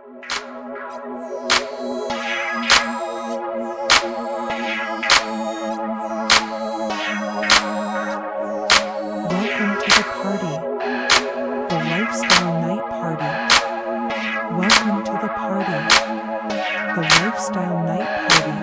Welcome to the party, the Lifestyle Night Party. Welcome to the party, the Lifestyle Night Party.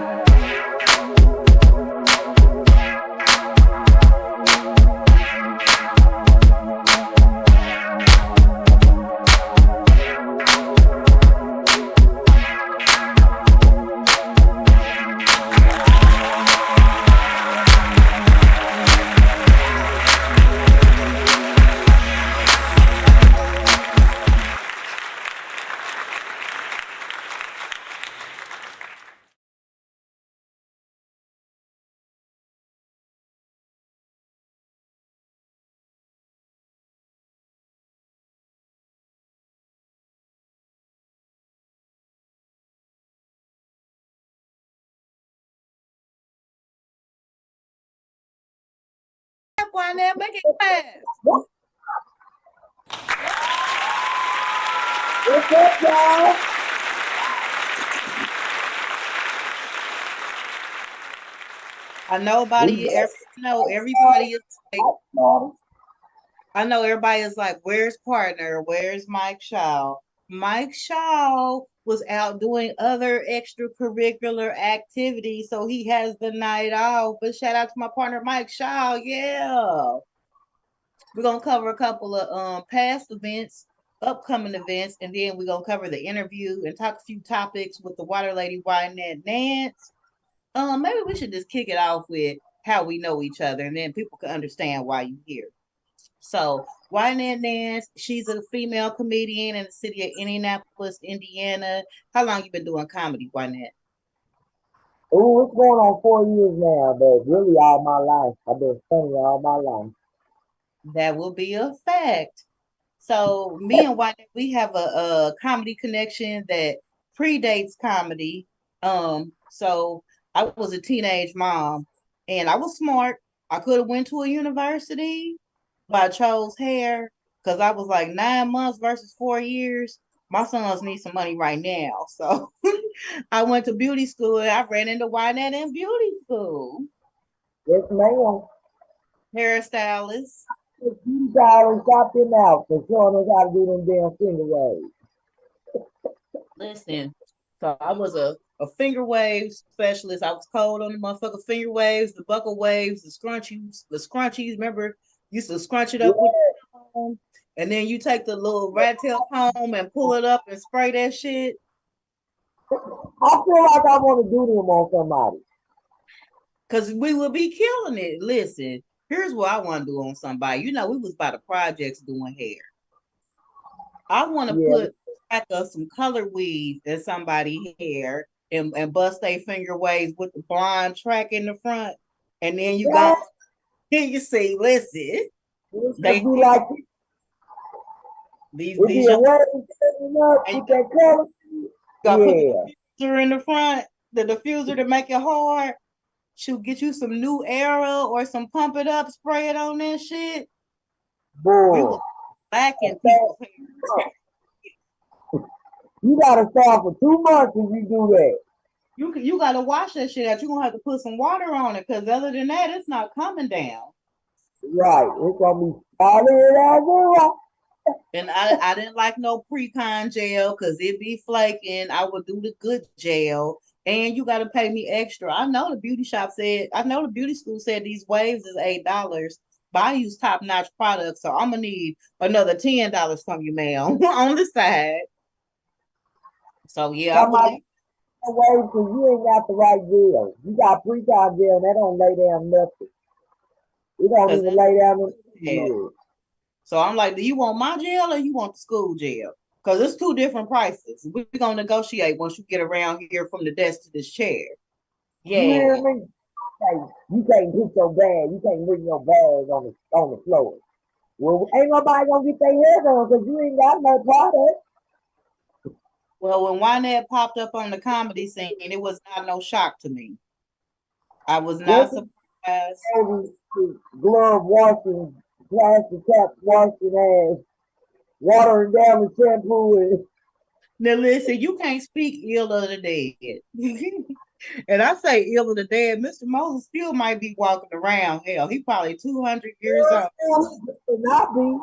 Wynette, make it fast. What's up, y'all? I know everybody is like, I know everybody is like, where's partner? Where's Mike Shaw? Mike Shaw was out doing other extracurricular activities, so he has the night off. But shout out to my partner, Mike Shaw. Yeah. We're gonna cover a couple of past events, upcoming events, and then we're gonna cover the interview and talk a few topics with the water lady Wynette Nance. Maybe we should just kick it off with how we know each other, and then people can understand why you're here. So Wynette Nance, she's a female comedian in the city of Indianapolis, Indiana. How long you been doing comedy, Wynette? Oh, it's going on 4 years now, but really all my life. I've been funny all my life. That will be a fact. So me and Wynette, we have a comedy connection that predates comedy. So I was a teenage mom and I was smart. I could have went to a university, but I chose hair because I was like 9 months versus 4 years. My sons need some money right now. So I went to beauty school and I ran into Wynette in beauty school. Yes, ma'am. Hairstylist. You guys got them out for showing us how to do them damn finger waves. Listen, so I was a finger wave specialist. I was cold on the motherfucker finger waves, the buckle waves, the scrunchies. Remember, used to scrunch it up with the comb, and then you take the little rat tail comb and pull it up and spray that shit. I feel like I want to do them on somebody. Cause we would be killing it. Listen, here's what I want to do on somebody. You know, we was by the projects doing hair. I want to put back up some color weave in somebody's hair and bust their finger waves with the blonde track in the front. And then you got, you see, listen. They be like these young, that color. Put the diffuser in the front, the diffuser to make it hard. Should get you some new era or some pump it up, spray it on that shit. Boy, lacking people's hair. You gotta start for 2 months if you do that. You gotta wash that shit out. You're gonna have to put some water on it because other than that, it's not coming down. Right. It's gonna be solid. And I didn't like no pre-con gel because it be flaking. I would do the good gel. And you gotta pay me extra. I know the beauty school said these waves is $8. But I use top-notch products, so I'm gonna need another $10 from you, ma'am, on the side. So yeah, away because you ain't got the right gel. You got pre-con gel and that don't lay down nothing. It don't even lay down in. So I'm like, do you want my gel or you want the school gel? Because it's 2 different prices. We're gonna negotiate once you get around here from the desk to this chair. Yeah. You hear me? You can't get your bag. You can't bring your bag on the floor. Well, ain't nobody gonna get their hair done because you ain't got no product. Well, when Wynette popped up on the comedy scene, it was not no shock to me. I was not surprised. Glove washing, plastic cap washing ass, watering down the shampoo. Now listen, you can't speak ill of the dead. And I say ill of the dead, Mr. Moses still might be walking around. Hell, he probably 200 years old. Not be.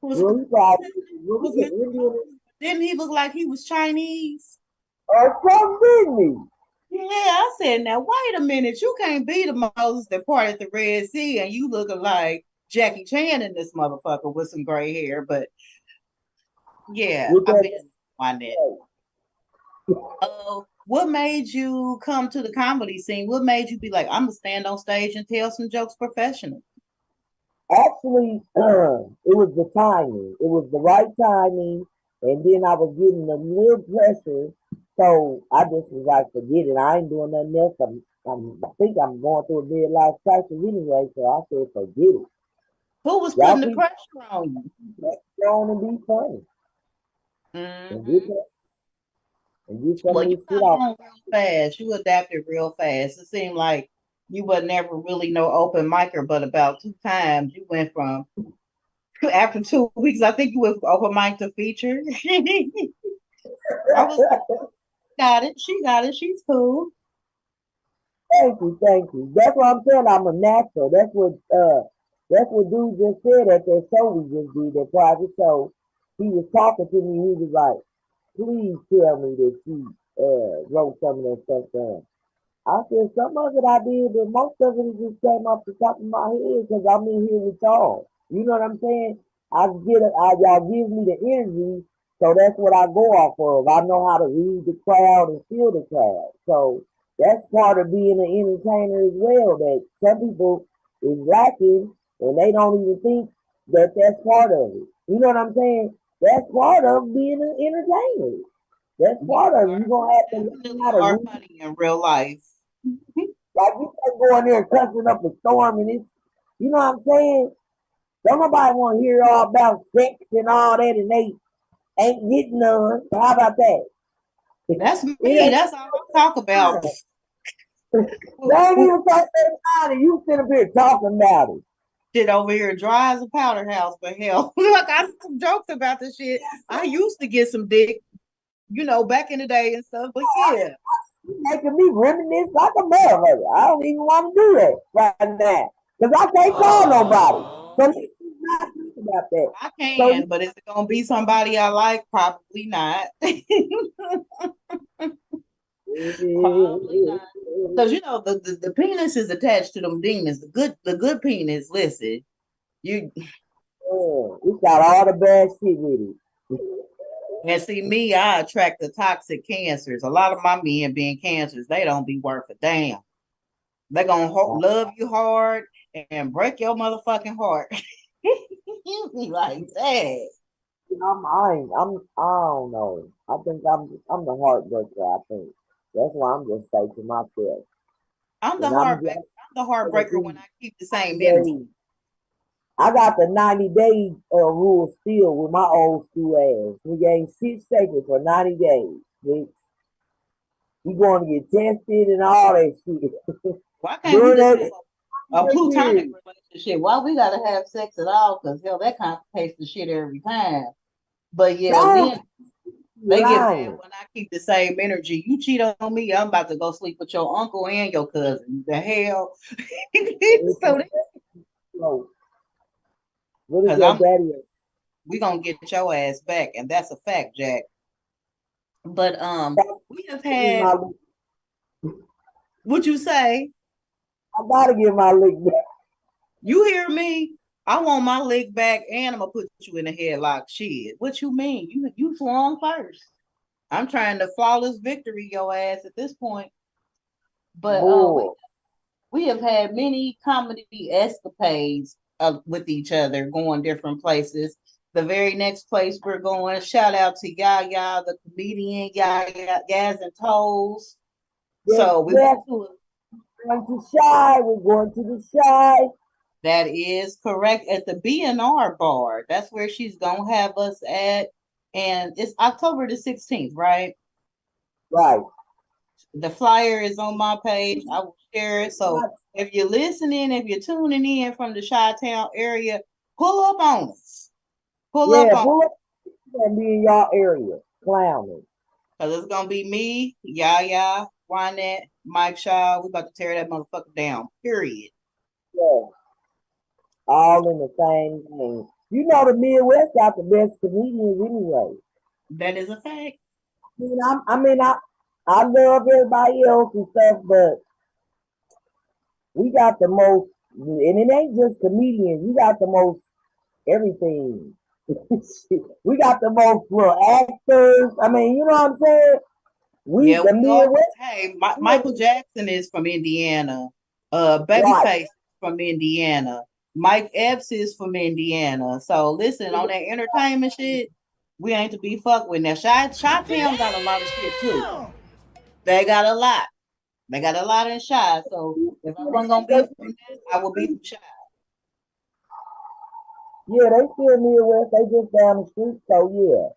Was, Well, he probably was was Mr. an Indian Moses, didn't he look like he was Chinese? or something, didn't Yeah, I said, now wait a minute, you can't be the Moses that parted the Red Sea and you looking like Jackie Chan in this motherfucker with some gray hair. But he? yeah, With I've that, been on that. What made you come to the comedy scene? What made you be like, I'm gonna stand on stage and tell some jokes professional? actually, it was the timing. It was the right timing, and then I was getting a little pressure, so I just was like, forget it. I ain't doing nothing else. I think I'm going through a midlife crisis anyway, so I said, forget it. Who was Y'all putting the keep pressure on you? going and be funny and get Hmm. that, and get some Well, of you this shit got off. on real fast. You adapted real fast. It seemed like you were never really no open micer, but about 2 times you went from after 2 weeks. I think you went from open mic to feature. I was like, got it. She got it. She's cool. Thank you, thank you. That's what I'm saying. I'm a natural. That's what dude just said at that show we just did, that private show. He was talking to me. He was like, "Please tell me that you wrote some of that stuff down." I said, "Some of it I did, but most of it just came off the top of my head because I'm in here with y'all. You know what I'm saying? Y'all give me the energy, so that's what I go off of. I know how to read the crowd and feel the crowd. So that's part of being an entertainer as well. That some people is lacking and they don't even think that that's part of it. You know what I'm saying? That's part of being an entertainer. That's You part of it. are You're gonna have to learn definitely how to are read. funny in real life. Like you can't go in there cussing up a storm and it's, you know what I'm saying? Don't nobody want to hear all about sex and all that, and they ain't getting none. So how about that? That's It me. ain't That's all I talk about. they ain't even talking about it. You sit up here talking about it. Shit over here dry as a powder house, but hell, look, I got some jokes about this shit. I used to get some dick, back in the day and stuff, but yeah. You making me reminisce like a motherfucker. I don't even want to do that right now because I can't call nobody. So let's not think about that. I So can, but is it gonna be somebody I like? Probably not. Probably not. Because the penis is attached to them demons. The good penis, listen, you it's got all the bad shit with it. and see me, I attract the toxic cancers. A lot of my men being cancers, they don't be worth a damn. They're gonna love you hard and break your motherfucking heart. You be like that. I don't know. I think I'm the heartbreaker. I think that's why I'm just say to myself, I'm the and I'm heartbreaker. just I'm the gonna heartbreaker when be I keep the same energy. 90 days. I got the 90 day rule still with my old school ass. We ain't shit sacred for 90 days. We going to get tested and all that shit. Why can't we During just that have a plutonic period. relationship? Why we gotta have sex at all? Because hell, that complicates the shit every time. But yeah, No, then you they get mad lying. when I keep the same energy. You cheat on me, I'm about to go sleep with your uncle and your cousin. The hell? So So, what is because your I'm daddy? we gonna get your ass back, and that's a fact, Jack. But we have had I what you say. gotta get my lick back. You hear me? I want my leg back, and I'm gonna put you in a headlock. Shit, what you mean? You swung first. I'm trying to flawless victory your ass at this point. But we Bull. we have had many comedy escapades with each other, going different places. The very next place we're going, shout out to Yaya, the comedian, Yaya, Yaz and Toes. Yes, So we went yes. to Going to Shy. We're going to the Shy. that is correct at the BNR bar. That's where she's gonna have us at, and it's October the 16th, right? Right. The flyer is on my page. I will share it. So if you're listening, if you're tuning in from the Chi-Town area, pull up on us. Pull up Yeah, on pull up gonna be in y'all area clowning. Cause it's gonna be me, Yaya, Wynette, Mike Shaw. We about to tear that motherfucker down. Period. Yeah, all in the same thing. You know the Midwest got the best comedians anyway. That is a fact. I love everybody else and stuff, but we got the most, and it ain't just comedians. We got the most everything. We got the most little actors. I mean, you know what I'm saying? Yeah, The we all. Midwest, Hey, Michael Jackson is from Indiana. right? Babyface from Indiana. Mike Epps is from Indiana. So listen, on that entertainment shit, we ain't to be fucked with. Now, Chi-Town got a lot of shit too. They got a lot. They got a lot in Chi. So if I wasn't gonna be from this, I would be from Chi. Yeah, they still Midwest. They just down the street. So yeah,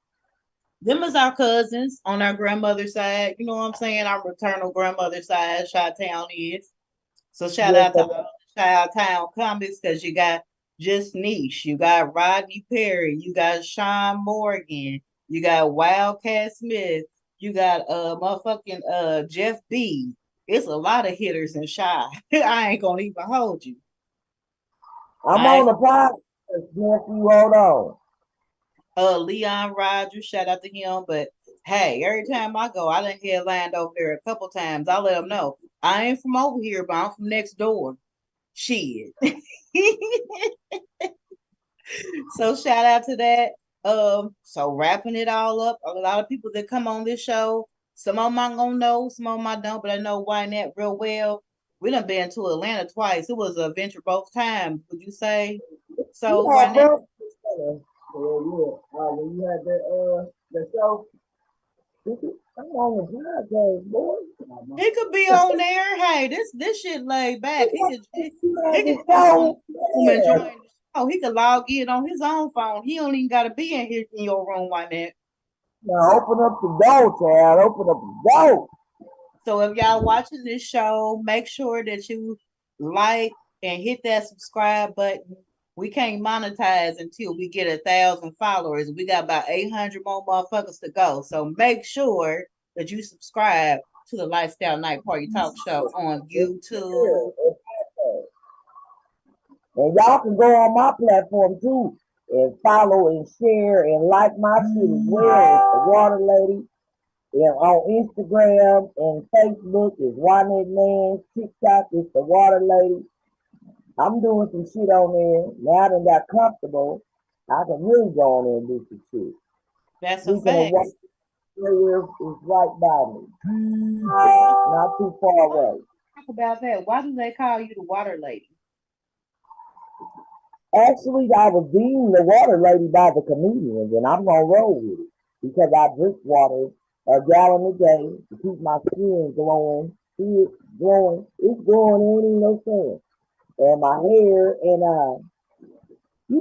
Them is our cousins on our grandmother's side. You know what I'm saying? Our maternal grandmother's side, Chi-Town is. So shout yeah. out to all the Chi-Town comics because you got Just Niche, you got Rodney Perry, you got Sean Morgan, you got Wildcat Smith, you got motherfucking Jeff B. It's a lot of hitters in Chi. I ain't gonna even hold you. I'm I on the podcast, nephew. Hold on. Leon Rogers, shout out to him. But hey, every time I go, I done headlined over there a couple times. I let them know I ain't from over here, but I'm from next door. Shit. So shout out to that. So wrapping it all up, a lot of people that come on this show, some of them I'm gonna know, some of them I don't, but I know Wynette real well. We done been to Atlanta twice. It was an adventure both times, would you say? So Yeah, Wynette, bro. Yeah, yeah. When you had the show, I'm on the podcast, boy. he could be on there. Hey, this shit laid back. You He had could the be in the show. room and join Yeah. the show. He could log in on his own phone. He don't even gotta be in here in your room like that. Now open up the door, child. Open up the door. So if y'all watching this show, make sure that you like and hit that subscribe button. We can't monetize until we get 1,000 followers. We got about 800 more motherfuckers to go. So make sure that you subscribe to the Lifestyle Night Party Talk Show on YouTube. And y'all can go on my platform too and follow and share and like my shit as well. It's the Water Lady. And on Instagram and Facebook is Wynette Man. TikTok is the Water Lady. I'm doing some shit on there. Now I done got comfortable. I can really go on there and do some shit. That's a Speaking of fact. what is right by me. Not too far away. Talk about that. Why do they call you the Water Lady? Actually, I was deemed the water lady by the comedians, and I'm gonna roll with it because I drink water a gallon a day to keep my skin glowing. See it glowing? It's glowing, ain't even no sun. And my hair, and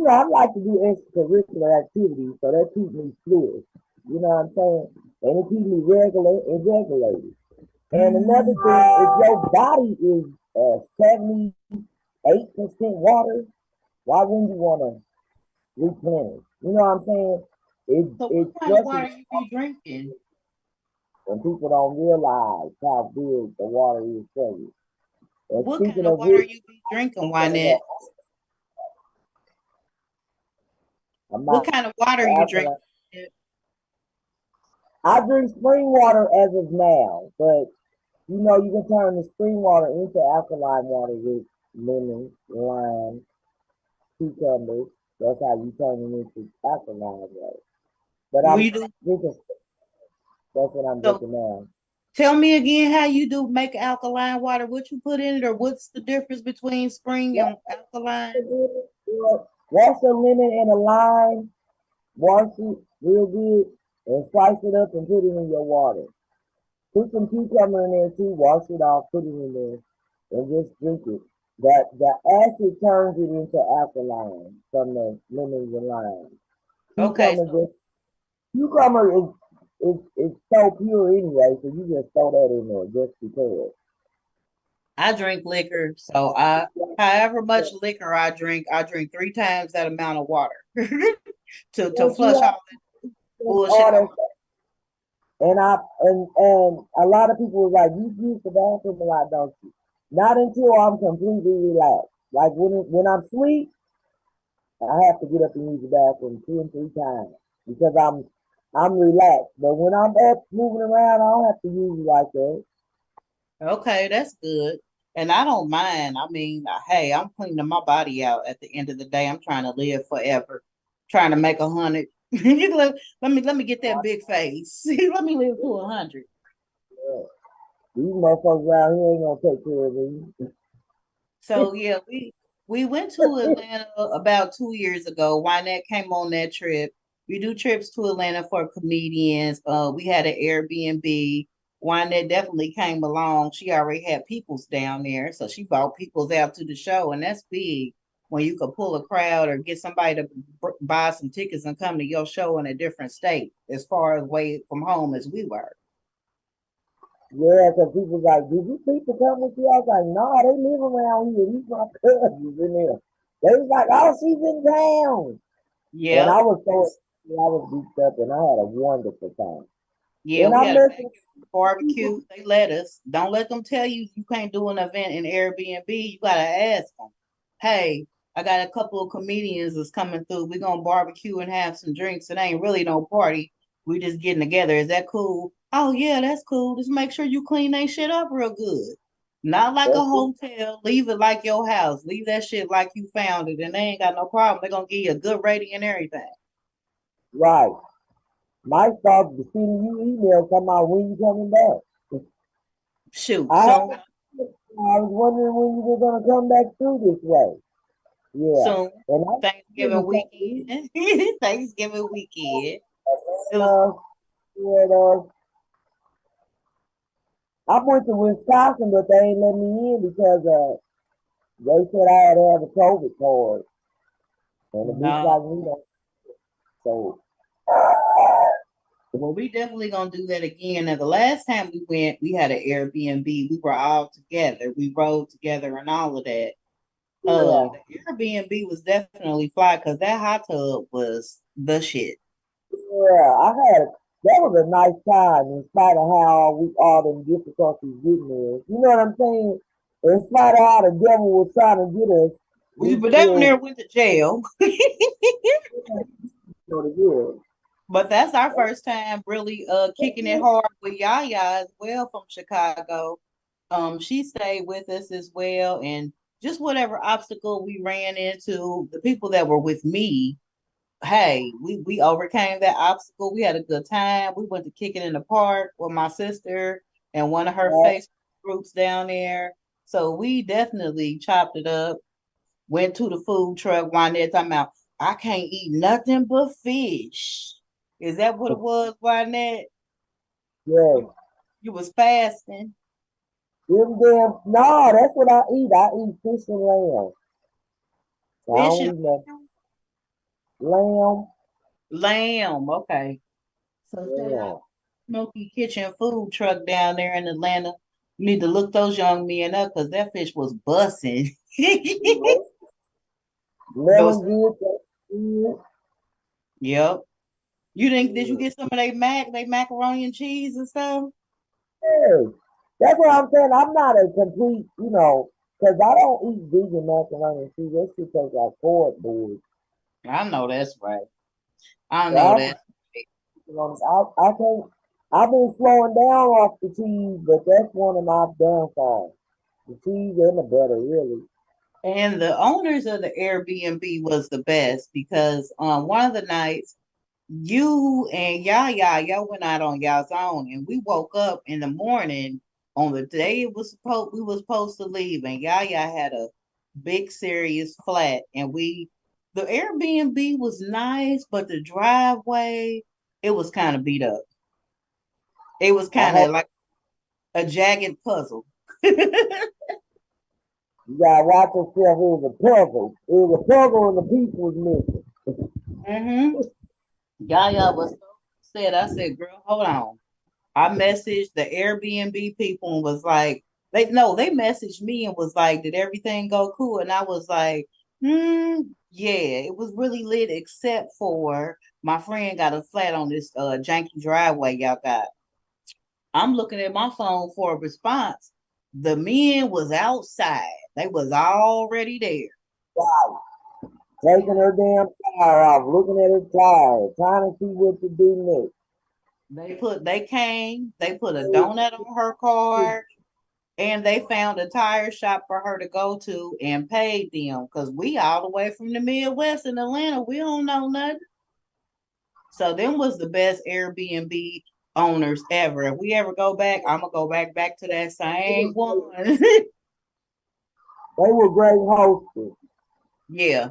I like to do extracurricular activities, so that keeps me fluid. You know what I'm saying? And it keeps me regular and regulated. And another thing, if your body is 78% water, why wouldn't you want to replenish? You know what I'm saying? So It what kind of flushes, water you be drinking? and people don't realize how big the water is for you. And What kind speaking of of water which, you be drinking, Wynette? I'm What not kind of water you drink? alkaline. I drink spring water as of now, but you can turn the spring water into alkaline water with lemon, lime, cucumbers. That's how you turn it into alkaline water. But Will I'm you do drinking. That's what I'm so? drinking now. Tell me again how you do make alkaline water. What you put in it, or what's the difference between spring and alkaline? Wash a lemon and a lime, wash it real good, and slice it up and put it in your water. Put some cucumber in there too, wash it off, put it in there, and just drink it. That the acid turns it into alkaline from the lemons and lime. Okay, Cucumber so just cucumber is so pure anyway, so you just throw that in there just because. I drink liquor, so I however much liquor I drink 3 times that amount of water to Yes, you flush have all that. bullshit. all that stuff. And a lot of people was like, you use the bathroom a lot, don't you? Not until I'm completely relaxed. Like when I'm asleep, I have to get up and use the bathroom 2 and 3 times because I'm relaxed. But when I'm up moving around, I don't have to use it like that. Okay, that's good. And I don't mind. I mean, hey, I'm cleaning my body out at the end of the day. I'm trying to live forever, trying to make 100. Let me get that big face. Let me live to 100. Yeah. These motherfuckers around here ain't gonna take care of me. So yeah, we went to Atlanta about 2 years ago. Wynette came on that trip. We do trips to Atlanta for comedians. We had an Airbnb. Wynette definitely came along. She already had peoples down there, so she brought peoples out to the show, and that's big when you could pull a crowd or get somebody to buy some tickets and come to your show in a different state, as far away from home as we were. Yeah, because people was like, did you people come with you? I was like, no, they live around here. These my cousins in there. They was like, oh, she's in town. And Yep. I was beat up and I had a wonderful time. Yeah, And we I had a met some backyard people. barbecue. They let us. Don't let them tell you you can't do an event in Airbnb. You gotta ask them. Hey, I got a couple of comedians that's coming through. We're gonna barbecue and have some drinks. It ain't really no party. We just getting together. Is that cool? Oh yeah, that's cool. Just make sure you clean that shit up real good. Not like a That's it. hotel. Leave it like your house. Leave that shit like you found it, and they ain't got no problem. They're gonna give you a good rating and everything. Right. Mike started sending you emails talking about when you coming back. Shoot. I So I was wondering when you were gonna come back through this way. Yeah. soon. And I Thanksgiving really can't weekend. Thanksgiving weekend. It was uh, and, I went to Wisconsin, but they ain't let me in because they said I had to have a COVID card, and a bitch no. like me don't. So Well, we definitely gonna do that again. Now, the last time we went, we had an Airbnb. We were all together. We rode together and all of that. yeah, The Airbnb was definitely fly because that hot tub was the shit. yeah, that was a nice time in spite of how we all them difficulties getting there. You know what I'm saying? In spite of how the devil was trying to get us, We we were down still there, went to jail. go to good. But that's our first time really kicking it hard with Yaya as well from Chicago. She stayed with us as well, and just whatever obstacle we ran into, the people that were with me, hey, we overcame that obstacle. We had a good time. We went to kicking in the park with my sister and one of her Yeah, Facebook groups down there. So we definitely chopped it up. Went to the food truck one day talking about I can't eat nothing but fish. Is that what it was, Wynette? yeah. You was fasting. Them damn, no, that's what I eat. I eat fish and lamb. I Fish don't and eat no lamb. lamb. Okay. So shout out Yeah. Smoky Kitchen food truck down there in Atlanta. You need to look those young men up because that fish was bussing. Lemon Those, good. That's good. yep. Did you get some of they macaroni and cheese and stuff? Yeah. That's what I'm saying. I'm not a complete, because I don't eat vegan macaroni and cheese. That shit tastes like cardboard. I know that's right. I So know that. I can't. I've been slowing down off the cheese, but that's one of my downfalls. The cheese and the butter, really. And the owners of the Airbnb was the best because one of the nights you and y'all went out on y'all's own, and we woke up in the morning on the day we was supposed to leave, and Yaya had a big serious flat, and the Airbnb was nice, but the driveway it was kind of beat up. It was I kind had of like a jagged puzzle. You gotta watch yourself. It was a puzzle. It was a puzzle, and the piece was missing. Mm-hmm. Yaya was so upset. I said, "Girl, hold on." I messaged the Airbnb people and was like, they messaged me and was like, did everything go cool? And I was like, Yeah, it was really lit, except for my friend got a flat on this janky driveway y'all got. I'm looking at my phone for a response. The men was outside. They was already there. Wow. Taking her damn tire off, looking at her tire, trying to see what to do next. They put a donut on her car, and they found a tire shop for her to go to and paid them because we all the way from the Midwest in Atlanta. We don't know nothing. So them was the best Airbnb owners ever. If we ever go back, I'm gonna go back to that same one. They were great hostess. Yeah.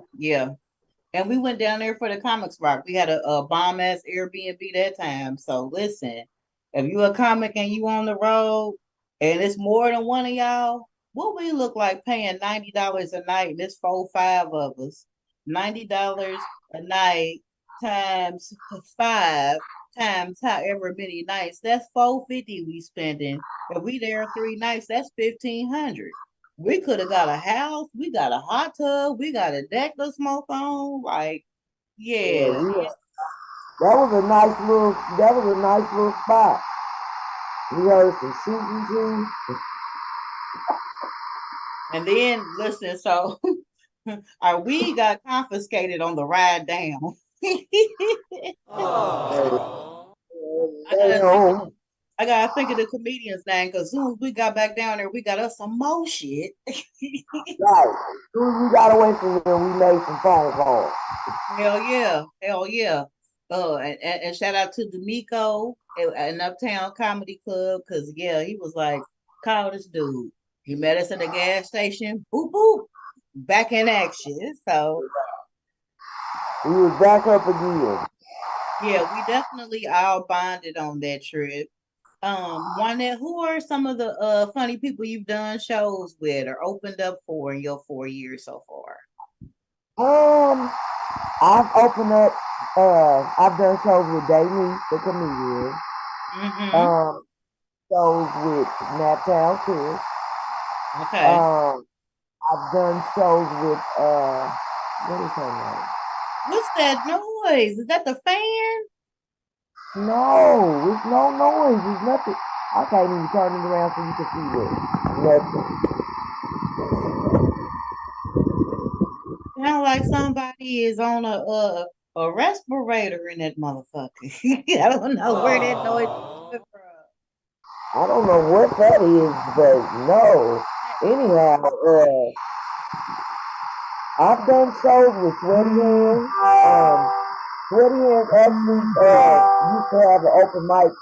And we went down there for the comics rock. We had a bomb ass Airbnb that time. So listen, if you a comic and you on the road and it's more than one of y'all, what we look like paying $90 a night and it's 5 of us. $90 a night times 5 times however many nights. That's 450 we spending. If we there 3 nights, that's 1,500. We could have got a house. We got a hot tub. We got a deck to smoke on. Like, Yeah, yeah. that was a nice little spot. We heard some shooting too. And then listen, so our weed got confiscated on the ride down. I gotta think of Damn. I gotta think of the comedian's name because as soon as we got back down there, we got us some more shit. Right. As soon as we got away from them, we made some phone calls. Hell yeah. And shout out to D'Amico at Uptown Comedy Club because yeah, he was like, call this dude. He met us at the gas station. Boop boop, back in action. So We was back up again. yeah, we definitely all bonded on that trip. Wynette, who are some of the funny people you've done shows with or opened up for in your 4 years so far? Um, I've opened up. I've done shows with Davey, the comedian. Mm-hmm. Um, shows with Naptown Kids. Okay. Um, I've done shows with what is her name? What's that noise? Is that the fan? No, it's no noise. It's nothing. I can't even turn it around so you can see it. Nothing. Sound like somebody is on a respirator in that motherfucker. I don't know where that noise is coming from. I don't know what that is, but no. Anyhow, I've done shows with Sweaty Hands. Sweaty Hands actually used to have an open mic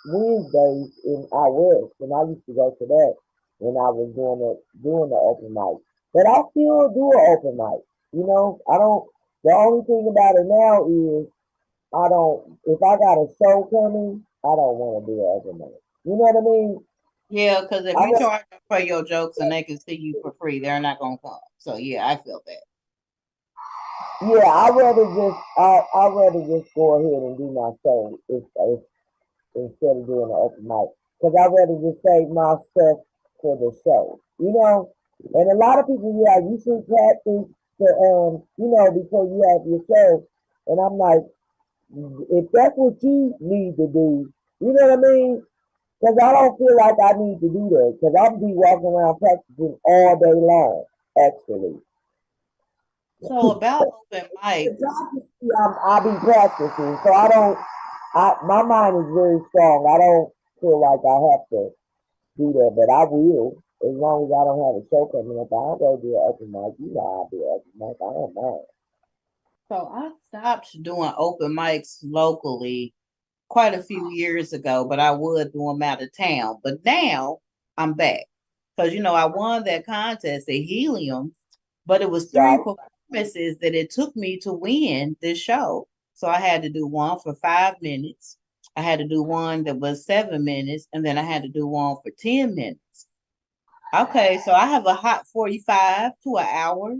Wednesdays in out west, and I used to go to that when I was doing the open mic. But I still do an open mic. You know, I don't. The only thing about it now is I don't. If I got a show coming, I don't want to do an open mic. You know what I mean? Yeah, because if I you charge them for your jokes and they can see you for free, they're not gonna come. So yeah, I feel that. Yeah, I'd rather just go ahead and do my show if instead of doing an open mic, because I'd rather just save my stuff for the show, you know. And a lot of people, yeah, you should practice before you have your show. And I'm like, if that's what you need to do, you know what I mean? Because I don't feel like I need to do that, because I'm be walking around practicing all day long, actually. So about open mics, I be practicing, so I don't. My mind is very strong. I don't feel like I have to do that, but I will as long as I don't have a show coming up. I'll go do an open mic. You know, I'll do an open mic. I don't mind. so I stopped doing open mics locally quite a few years ago, but I would do them out of town. But now I'm back because I won that contest at Helium, but it was three Right, performances that it took me to win this show. So I had to do one for 5 minutes. I had to do one that was 7 minutes, and then I had to do one for 10 minutes. Okay, so I have a hot 45 to an hour.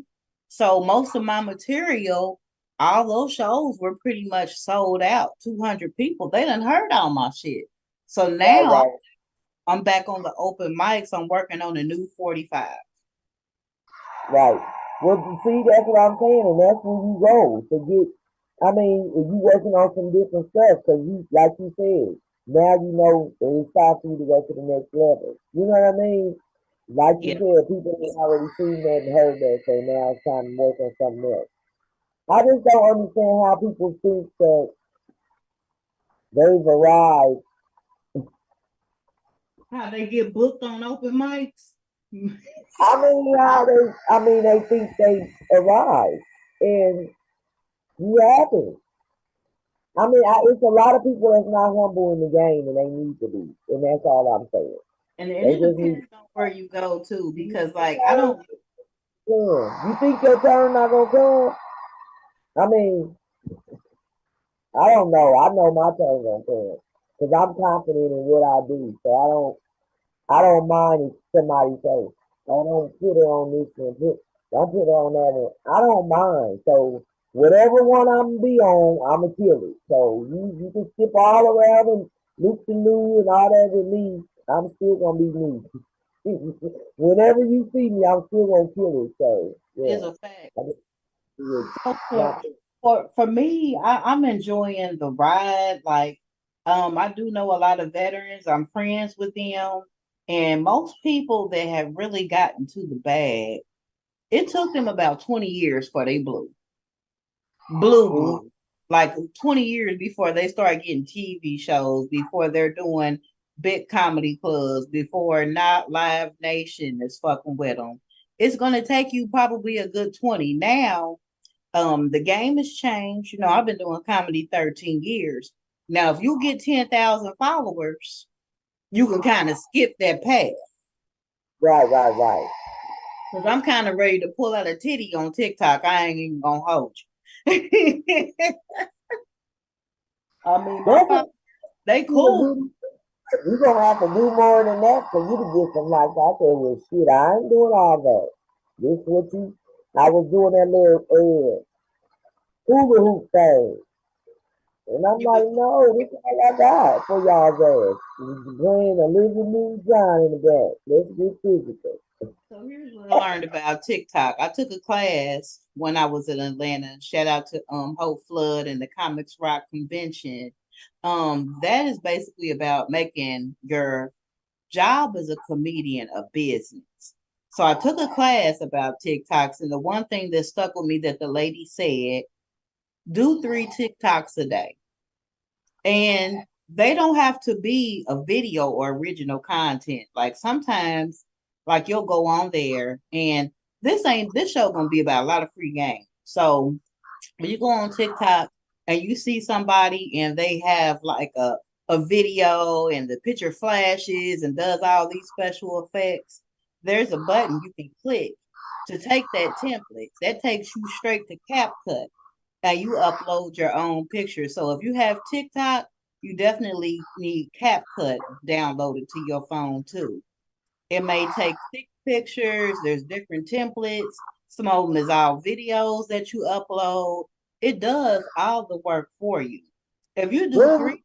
So most of my material, all those shows were pretty much sold out. 200 people, they done heard all my shit. So right, now right, I'm back on the open mics. I'm working on a new 45. right. Well, you see, that's what I'm saying, and that's where you go to get. I mean, if you working on some different stuff, because you, like you said, now you know that it's time for you to go to the next level. You know what I mean? Like you Yeah. said, people have already seen that and heard that, so now it's time to work on something else. I just don't understand how people think that they've arrived. How they get booked on open mics? I mean, they think they arrived, and you haven't. It's a lot of people that's not humble in the game, and they need to be, and that's all I'm saying. And They it just need. depends on where you go to, because like I don't. You think your turn not gonna come? I mean, I don't know. I know my turn gonna come because I'm confident in what I do, so I don't mind if somebody says, "Oh, don't put it on this one, don't put it on that one." I don't mind. So whatever one I'm gonna be on, I'ma kill it. So you can skip all around and look the new and all that with me. I'm still gonna be me. Whenever you see me, I'm still gonna kill it. So Is yeah, a fact. I just do it. So Not- for me, I'm enjoying the ride. Like, I do know a lot of veterans. I'm friends with them, and most people that have really gotten to the bag, it took them about 20 years for they blue, Mhm. like 20 years before they start getting TV shows, before they're doing big comedy clubs, before not Live Nation is fucking with them. It's gonna take you probably a good 20 now. The game has changed. You know, I've been doing comedy 13 years. Now, if you get 10,000 followers, you can kind of skip that path. Right, right, right. Because I'm kind of ready to pull out a titty on TikTok. I ain't even gonna hold you. I mean, my That's a, followers, they you cool. you gonna have to do more than that for you to get some like that. I said, well, shit, I ain't doing all that. This what you. I was doing that little hula hoop thing, and I'm You could. like, no, this is all I got for y'all's ass. Playing a living new John in the back. Let's get physical. So here's what I learned about TikTok. I took a class when I was in Atlanta. Shout out to Hope Flood and the Comics Rock Convention. That is basically about making your job as a comedian a business. So I took a class about TikToks, and the one thing that stuck with me that the lady said, do 3 TikToks a day. And they don't have to be a video or original content. Like sometimes, like you'll go on there and this show gonna be about a lot of free game. So when you go on TikTok and you see somebody and they have like a video and the picture flashes and does all these special effects, there's a button you can click to take that template. That takes you straight to CapCut and you upload your own picture. So if you have TikTok, you definitely need CapCut downloaded to your phone too. It may take 6 pictures, there's different templates. Some of them is all videos that you upload. It does all the work for you. If you do Really? three,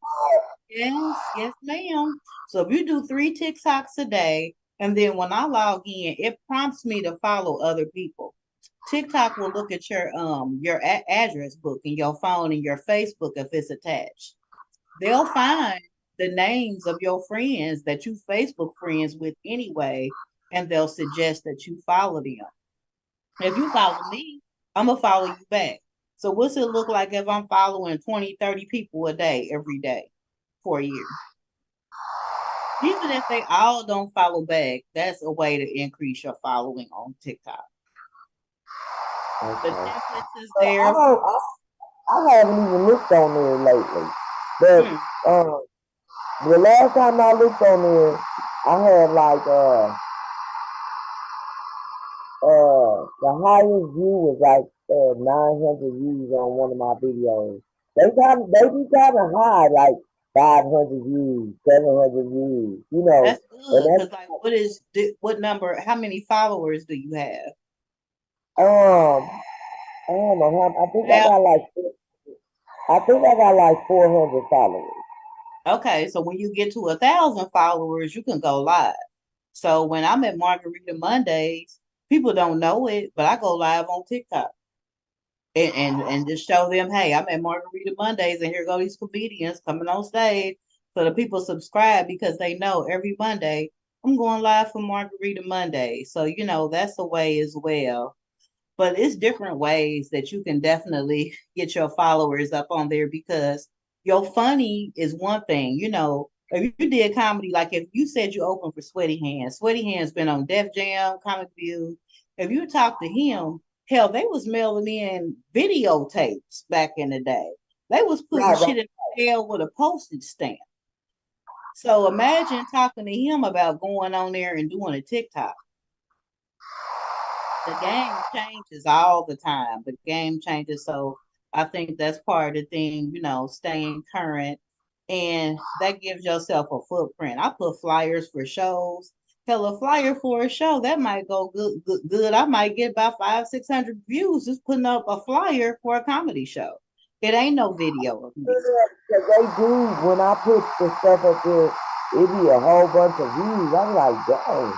yes, yes, ma'am. So if you do 3 TikToks a day, and then when I log in, it prompts me to follow other people. TikTok will look at your address book in your phone and your Facebook if it's attached. They'll find the names of your friends that you Facebook friends with anyway, and they'll suggest that you follow them. If you follow me, I'm gonna follow you back. So what's it look like if I'm following 20, 30 people a day every day for a year? Even if they all don't follow back, that's a way to increase your following on TikTok. The Okay. templates is But there. I haven't even looked on there lately. But Hmm. the last time I looked on there, I had like the highest view was like 900 views on one of my videos. They be kind of high, like 500 views, 700 views, That's and good because like what number, how many followers do you have? I don't know how, Now, I think I got like 400 followers. okay, so when you get to 1,000 followers, you can go live. So when I'm at Margarita Mondays, People don't know it, but I go live on TikTok and just show them, hey, I'm at Margarita Mondays, and here go these comedians coming on stage. So the people subscribe because they know every Monday I'm going live for Margarita Monday. So that's a way as well. But it's different ways that you can definitely get your followers up on there, because your funny is one thing. If you did comedy, like if you said you opened for Sweaty Hands been on Def Jam, Comic View. If you talk to him, hell, they was mailing in videotapes back in the day. They was putting Right. shit in the mail with a postage stamp. So imagine talking to him about going on there and doing a TikTok. The game changes all the time. The game changes. So I think that's part of the thing, staying current. And that gives yourself a footprint. I put flyers for shows. Hell, a flyer for a show, that might go good. I might get about 500-600 views just putting up a flyer for a comedy show. It ain't no video of me. Because they do, when I put the stuff up there, it be a whole bunch of views. I'm like, dang.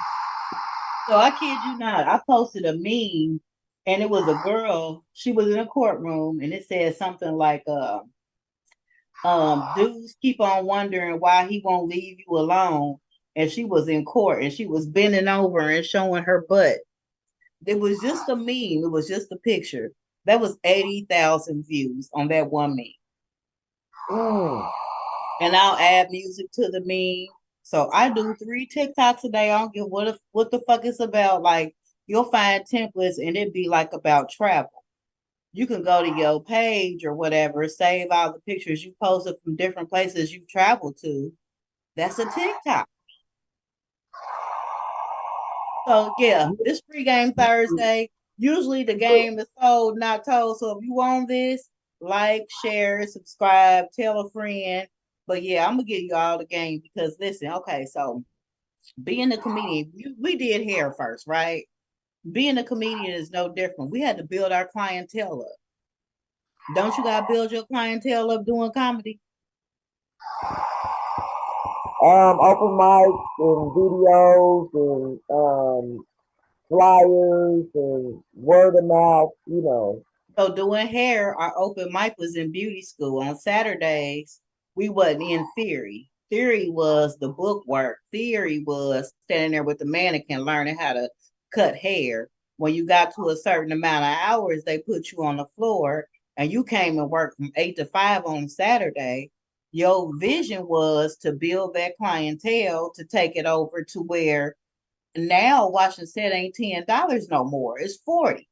So I kid you not, I posted a meme, and it was a girl. She was in a courtroom, and it said something like, dudes keep on wondering why he won't leave you alone. And she was in court, and she was bending over and showing her butt. It was just a meme. It was just a picture. That was 80,000 views on that one meme. Mm. And I'll add music to the meme. So I do 3 TikToks a day. I don't give what the fuck it's about. Like, you'll find templates, and it'd be like about travel. You can go to your page or whatever, save all the pictures you posted from different places you've traveled to. That's a TikTok. So yeah, this free game Thursday. Usually the game is sold, not told. So if you want this, like, share, subscribe, tell a friend. But yeah, I'm gonna give you all the game because listen, okay, so being a comedian, we did hair first, right? Being a comedian is no different. We had to build our clientele up. Don't you gotta build your clientele up doing comedy? Open mics and videos and flyers and word of mouth. So doing hair, our open mic was in beauty school. On Saturdays, we wasn't in theory. Theory was the book work. Theory was standing there with the mannequin learning how to cut hair. When you got to a certain amount of hours, they put you on the floor, and you came and worked from 8 to 5 on Saturday. Your vision was to build that clientele to take it over to where now washing set ain't $10 no more. It's 40,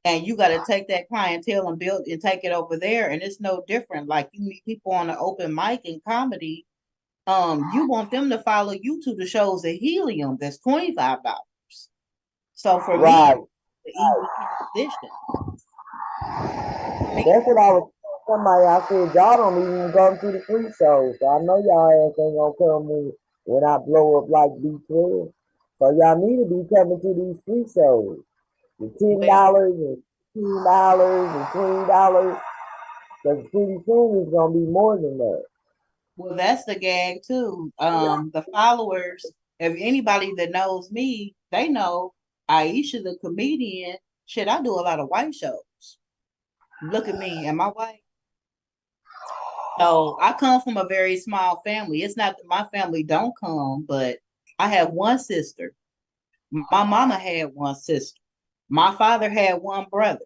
and you got to take that clientele and build and take it over there, and it's no different. Like, you meet people on the open mic in comedy, you want them to follow you to the shows at Helium that's $25. So for me, Right. the easy transition. That's what I was telling somebody. I said, y'all don't even go to the free shows. So I know y'all ass ain't gonna come when I blow up like B12. So y'all need to be coming to these free shows. The Well, $10 and $15 and $20. Because pretty soon it's gonna be more than that. well, that's the gag too. The followers, if anybody that knows me, they know Aisha the comedian. Shit, I do a lot of white shows. Look at me, am I white? So I come from a very small family. It's not that my family don't come, but I have one sister. My mama had one sister. My father had one brother.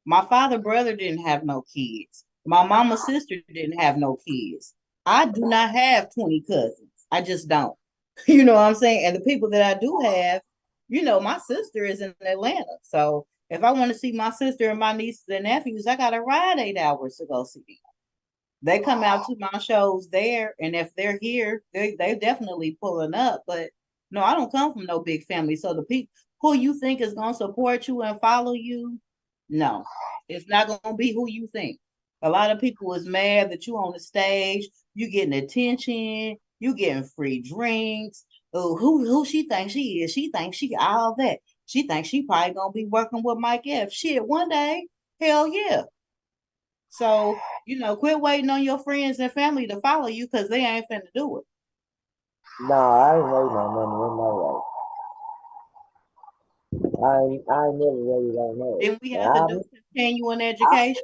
My father brother didn't have no kids. My mama's sister didn't have no kids. I do not have 20 cousins. I just don't. You know what I'm saying? And the people that I do have, my sister is in Atlanta. So if I want to see my sister and my nieces and nephews, I gotta ride 8 hours to go see them. They come out to my shows there, and if they're here, they definitely pulling up. But no, I don't come from no big family. So the people who you think is gonna support you and follow you, no, it's not gonna be who you think. A lot of people is mad that you on the stage, you getting attention, you getting free drinks. Oh, who she thinks she is? She thinks she all that. She thinks she probably gonna be working with Mike F. Shit, one day, hell yeah. So, quit waiting on your friends and family to follow you because they ain't finna do it. Nah, I ain't waiting on nothing in my life. I ain't never really learned that. Then we And have to do continuing education.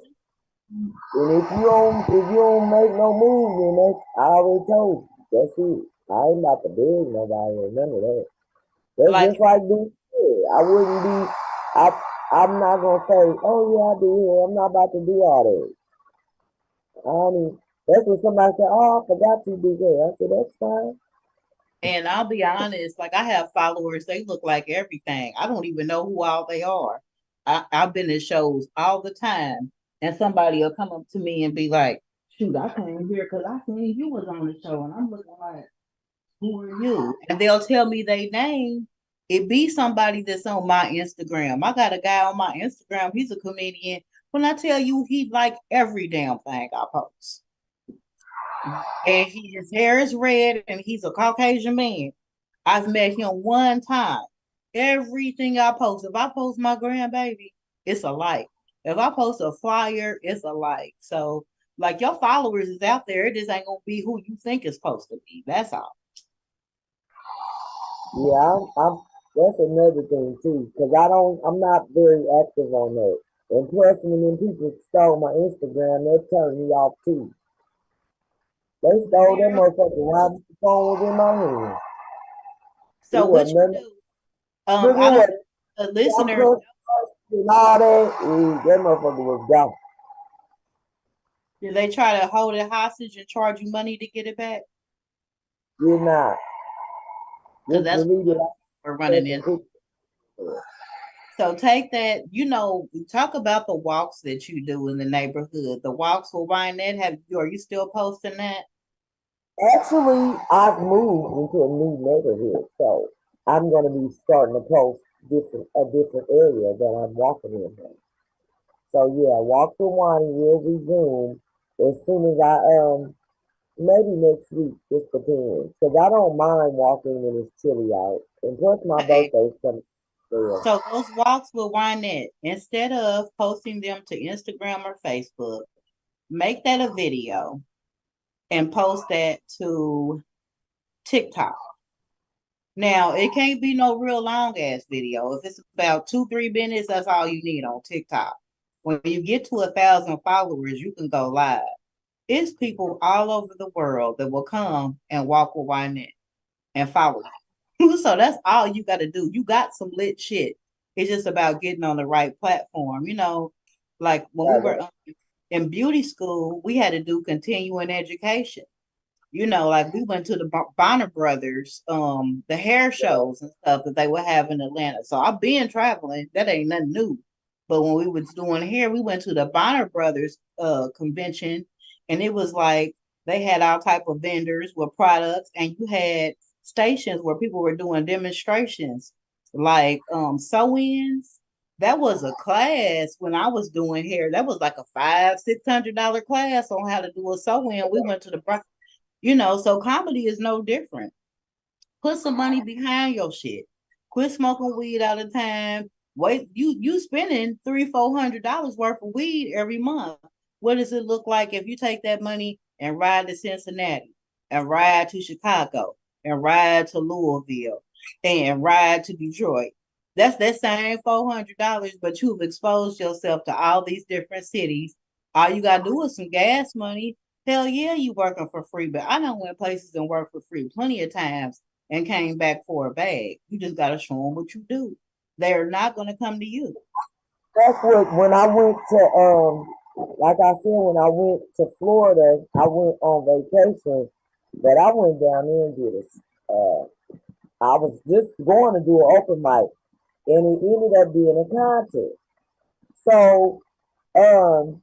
if you don't make no move, then I already told you. That's it. I ain't about to beg nobody or none of that. That's Like just like this. I wouldn't be. I I'm not gonna say, oh yeah, I do here. I'm not about to do all that. I mean, that's when somebody said, oh, I forgot you do that. I said, that's fine. And I'll be honest, like I have followers, they look like everything. I don't even know who all they are. I've been in shows all the time, and somebody will come up to me and be like, shoot, I came here because I seen you was on the show. And I'm looking like, who are you? And they'll tell me their name. It be somebody that's on my Instagram. I got a guy on my Instagram, he's a comedian. When I tell you he like every damn thing I post. And his hair is red and he's a Caucasian man. I've met him one time. Everything I post, if I post my grandbaby, it's a like. If I post a flyer, it's a like. So, like your followers is out there, it just ain't gonna be who you think it's supposed to be. That's all. Yeah, that's another thing too, because I'm not very active on that. And plus, when them people stole my Instagram, that turned me off too. They stole that Yeah. motherfucker while the phone was in my hand. It So what wasn't you nothing. do? Look I at don't what know if the y'all listeners plus and all that. That motherfucker was gone. do they try to hold it hostage and charge you money to get it back? You're not. Because Just that's delete it. what we're running in. So take that, talk about the walks that you do in the neighborhood. The walks with Wynette, are you still posting that? Actually, I've moved into a new neighborhood, so I'm gonna be starting to post a different area that I'm walking in now. So yeah, Walk for Wani will resume as soon as maybe next week, just depends. Cause I don't mind walking when it's chilly out, and plus my Okay. birthday's coming there. So those walks with Wynette, instead of posting them to Instagram or Facebook, make that a video and post that to TikTok. Now, it can't be no real long ass video. If it's about 2, 3 minutes, that's all you need on TikTok. When you get to 1,000 followers, you can go live. It's people all over the world that will come and walk with Wynette and follow you. So that's all you got to do. You got some lit shit. It's just about getting on the right platform. Like when we Yeah, were in beauty school, we had to do continuing education. Like we went to the Bonner Brothers, the hair shows and stuff that they would have in Atlanta. So I've been traveling. That ain't nothing new. But when we was doing hair, we went to the Bonner Brothers convention, and it was like they had all type of vendors with products, and you had stations where people were doing demonstrations, like sew-ins. That was a class when I was doing hair. That was like a $500-$600 class on how to do a sew-in. We went to the so comedy is no different. Put some money behind your shit. Quit smoking weed all the time. Wait, you spending $300-$400 worth of weed every month. What does it look like if you take that money and ride to Cincinnati and ride to Chicago and ride to Louisville and ride to Detroit? That's that same $400, but you've exposed yourself to all these different cities. All you gotta do is some gas money. Hell yeah, you working for free, but I done went places and worked for free plenty of times and came back for a bag. You just got to show them what you do. They're not going to come to you. that's what when I went to like I said, when I went to Florida, I went on vacation, but I went down there and did I was just going to do an open mic, and it ended up being a contest. So um,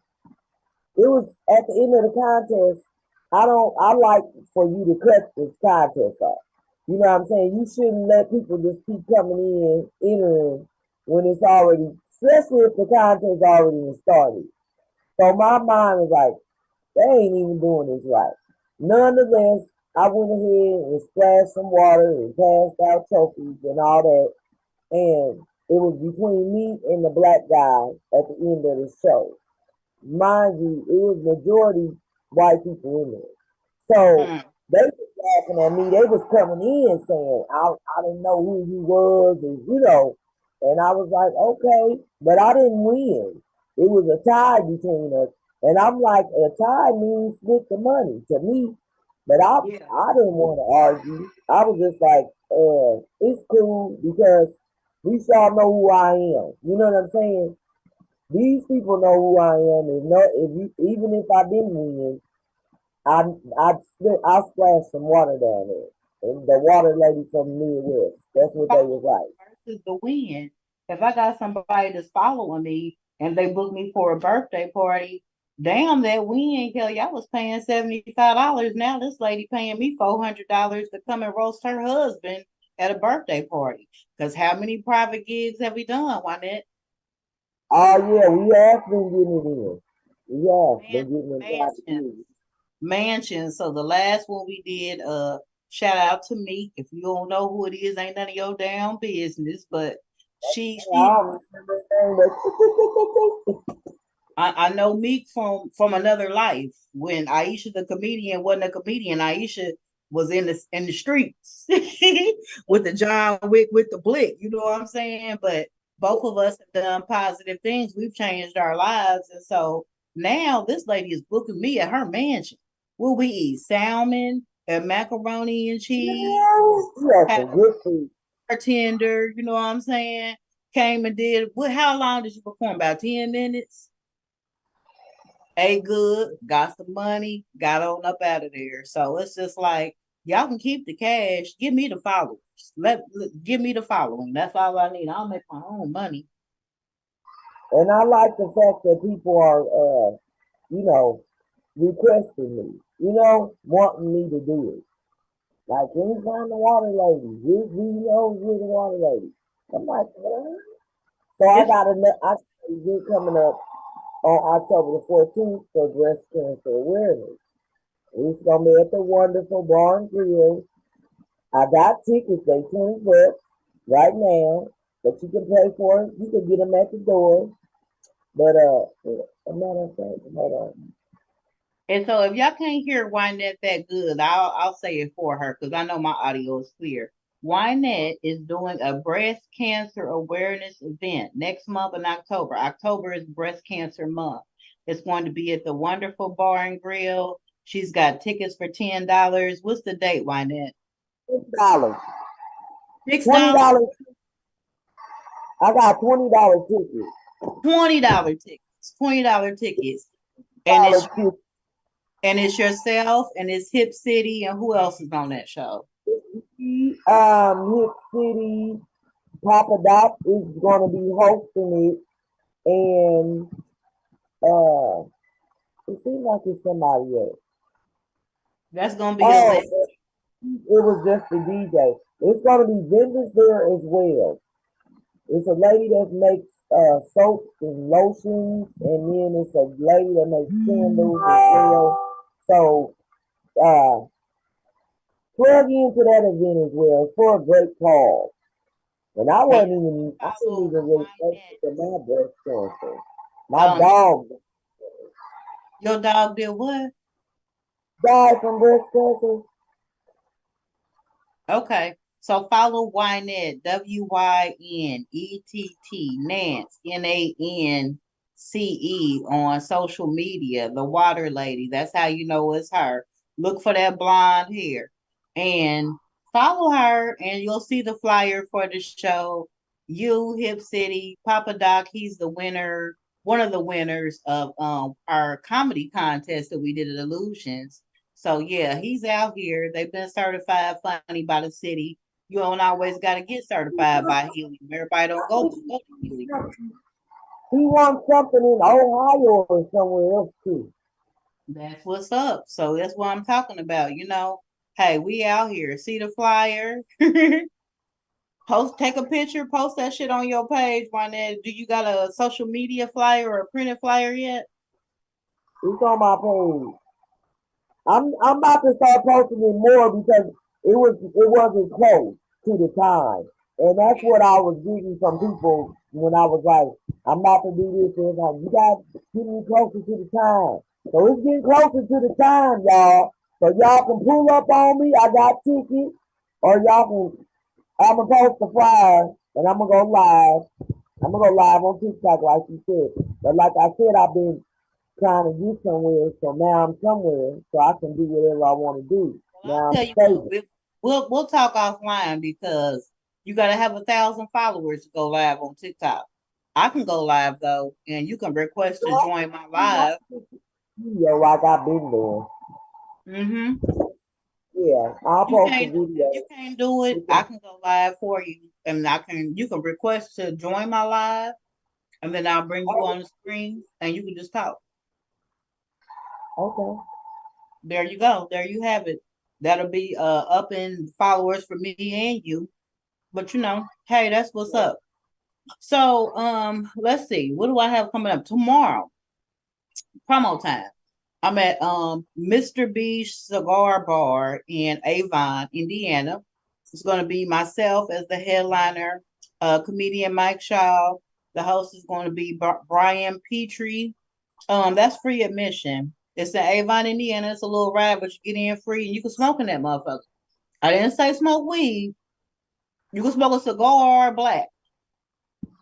it was at the end of the contest. I like for you to cut this contest off. You know what I'm saying? You shouldn't let people just keep coming entering when it's already, especially if the contest already started. So my mind was like, they ain't even doing this right. Nonetheless, I went ahead and splashed some water and passed out trophies and all that. And it was between me and the black guy at the end of the show. Mind you, it was majority white people in there. So Mm. they was laughing at me. They was coming in saying, I didn't know who you was, and And I was like, okay, but I didn't win. It was a tie between us. And I'm like, a tie means split the money to me. But Yeah. I didn't want to argue. I was just like, it's cool because we all know who I am. You know what I'm saying? These people know who I am. And no, if you, even if I didn't win, I'll splash some water down there. And the water lady from the Midwest. That's what they was Followers like. versus the win. If I got somebody that's following me and they book me for a birthday party, damn that win, Kelly. I was paying $75. Now this lady paying me $400 to come and roast her husband at a birthday party. Because how many private gigs have we done, Wynette? Oh yeah, we have been getting it in. We have Man, been getting it private mansion, music. mansion. So the last one we did, shout out to Meek. If you don't know who it is, ain't none of your damn business. But she I she don't remember saying that. I know Meek from another life. When Aisha the comedian wasn't a comedian, Aisha was in the streets with the John Wick with the blick. You know what I'm saying? But both of us have done positive things. We've changed our lives, and so now this lady is booking me at her mansion. Will we eat salmon and macaroni and cheese? You have Have some good food. a bartender. You know what I'm saying? Came and did. What? How long did you perform? About 10 minutes. Ate good, got some money, got on up out of there. So it's just like y'all can keep the cash. Give me the followers. Give me the following. That's all I need. I'll make my own money. And I like the fact that people are, you know, requesting me, wanting me to do it. Like, anytime the water lady, we know we're the water lady. I'm like, what? So I It's got I got an event coming up on October the 14th for breast cancer awareness. It's gonna be at the wonderful Bar and Grill. I got tickets, they $20 right now, but you can pay for it. You can get them at the door. But a matter of fact, hold on. and so if y'all can't hear Wynette that good, I'll say it for her because I know my audio is clear. Wynette is doing a breast cancer awareness event next month in October. October is breast cancer month. It's going to be at the wonderful Bar and Grill. She's got tickets for $10. What's the date, Wynette? $6, $6, $20. I got $20 tickets. $20 tickets, $20 tickets, and Dollar it's tickets. and it's yourself and it's Hip City and who else is on that show? Hip City, Papa Doc is gonna be hosting it, and uh, it seems like it's somebody else. That's gonna be a Oh, list. it was just the DJ. It's gonna be vendors there as well. It's a lady that makes soaps and lotions, and then it's a lady that makes candles as well. So uh, plug into that event as well. It's for a great cause. And And I didn't follow even really think Wynette. to my breast cancer. My Um, dog your dog did what? died from breast cancer. Okay. So follow Wynette, Wynette, Nance, Nance, on social media, the water lady. That's how you know it's her. Look for that blonde hair and follow her, and you'll see the flyer for the show. You, Hip City, Papa Doc, he's the winner, one of the winners of our comedy contest that we did at Illusions. So yeah, he's out here. They've been certified funny by the city. You don't always got to get certified by Helium. Everybody don't go to Helium. He wants something in Ohio or somewhere else too. That's what's up. So that's what I'm talking about. Hey, we out here. See the flyer? Post, take a picture, post that shit on your page, Wynette. Do you got a social media flyer or a printed flyer yet? It's on my page. I'm about to start posting it more because it wasn't close to the time. And that's what I was getting from people when I was like, I'm about to do this. And it's like, you guys get me closer to the time. So it's getting closer to the time, y'all. So y'all can pull up on me. I got tickets. Or y'all can, I'm going to post the flyer and I'm gonna go live. I'm gonna go live on TikTok like you said. But like I said, I've been trying to get somewhere, so now I'm somewhere, so I can do whatever I want to do. Well, I'll Now I'm tell you what, stable. we'll talk offline because you got to have 1,000 followers to go live on TikTok. I can go live though, and you can request to join my live. Video like I've been doing. Mm-hmm. Yeah, I'll You post a can't video. if you can't do it, I can go live for you, and you can request to join my live, and then I'll bring you on the screen, and you can just talk. Okay. There you go. There you have it. That'll be up in followers for me and you. But hey, that's what's up. So let's see. What do I have coming up tomorrow? Promo time. I'm at Mr. B's Cigar Bar in Avon, Indiana. It's going to be myself as the headliner, comedian Mike Shaw. The host is going to be Brian Petrie. That's free admission. It's in Avon, Indiana. It's a little ride, but you get in free and you can smoke in that motherfucker. I didn't say smoke weed. You can smoke a cigar or black.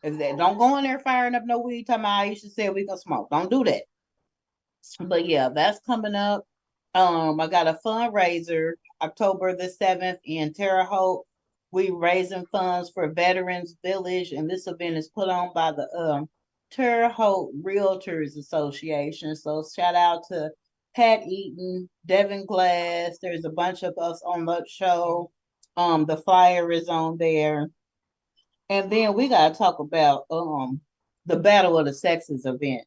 If they don't go in there firing up no weed, talking about I used to say we can smoke. Don't do that. But yeah, that's coming up. I got a fundraiser October the 7th in Terre Haute. We raising funds for Veterans Village, and this event is put on by the Terre Haute Realtors Association. So shout out to Pat Eaton, Devin Glass. There's a bunch of us on the show. The flyer is on there. And then we gotta talk about the Battle of the Sexes event.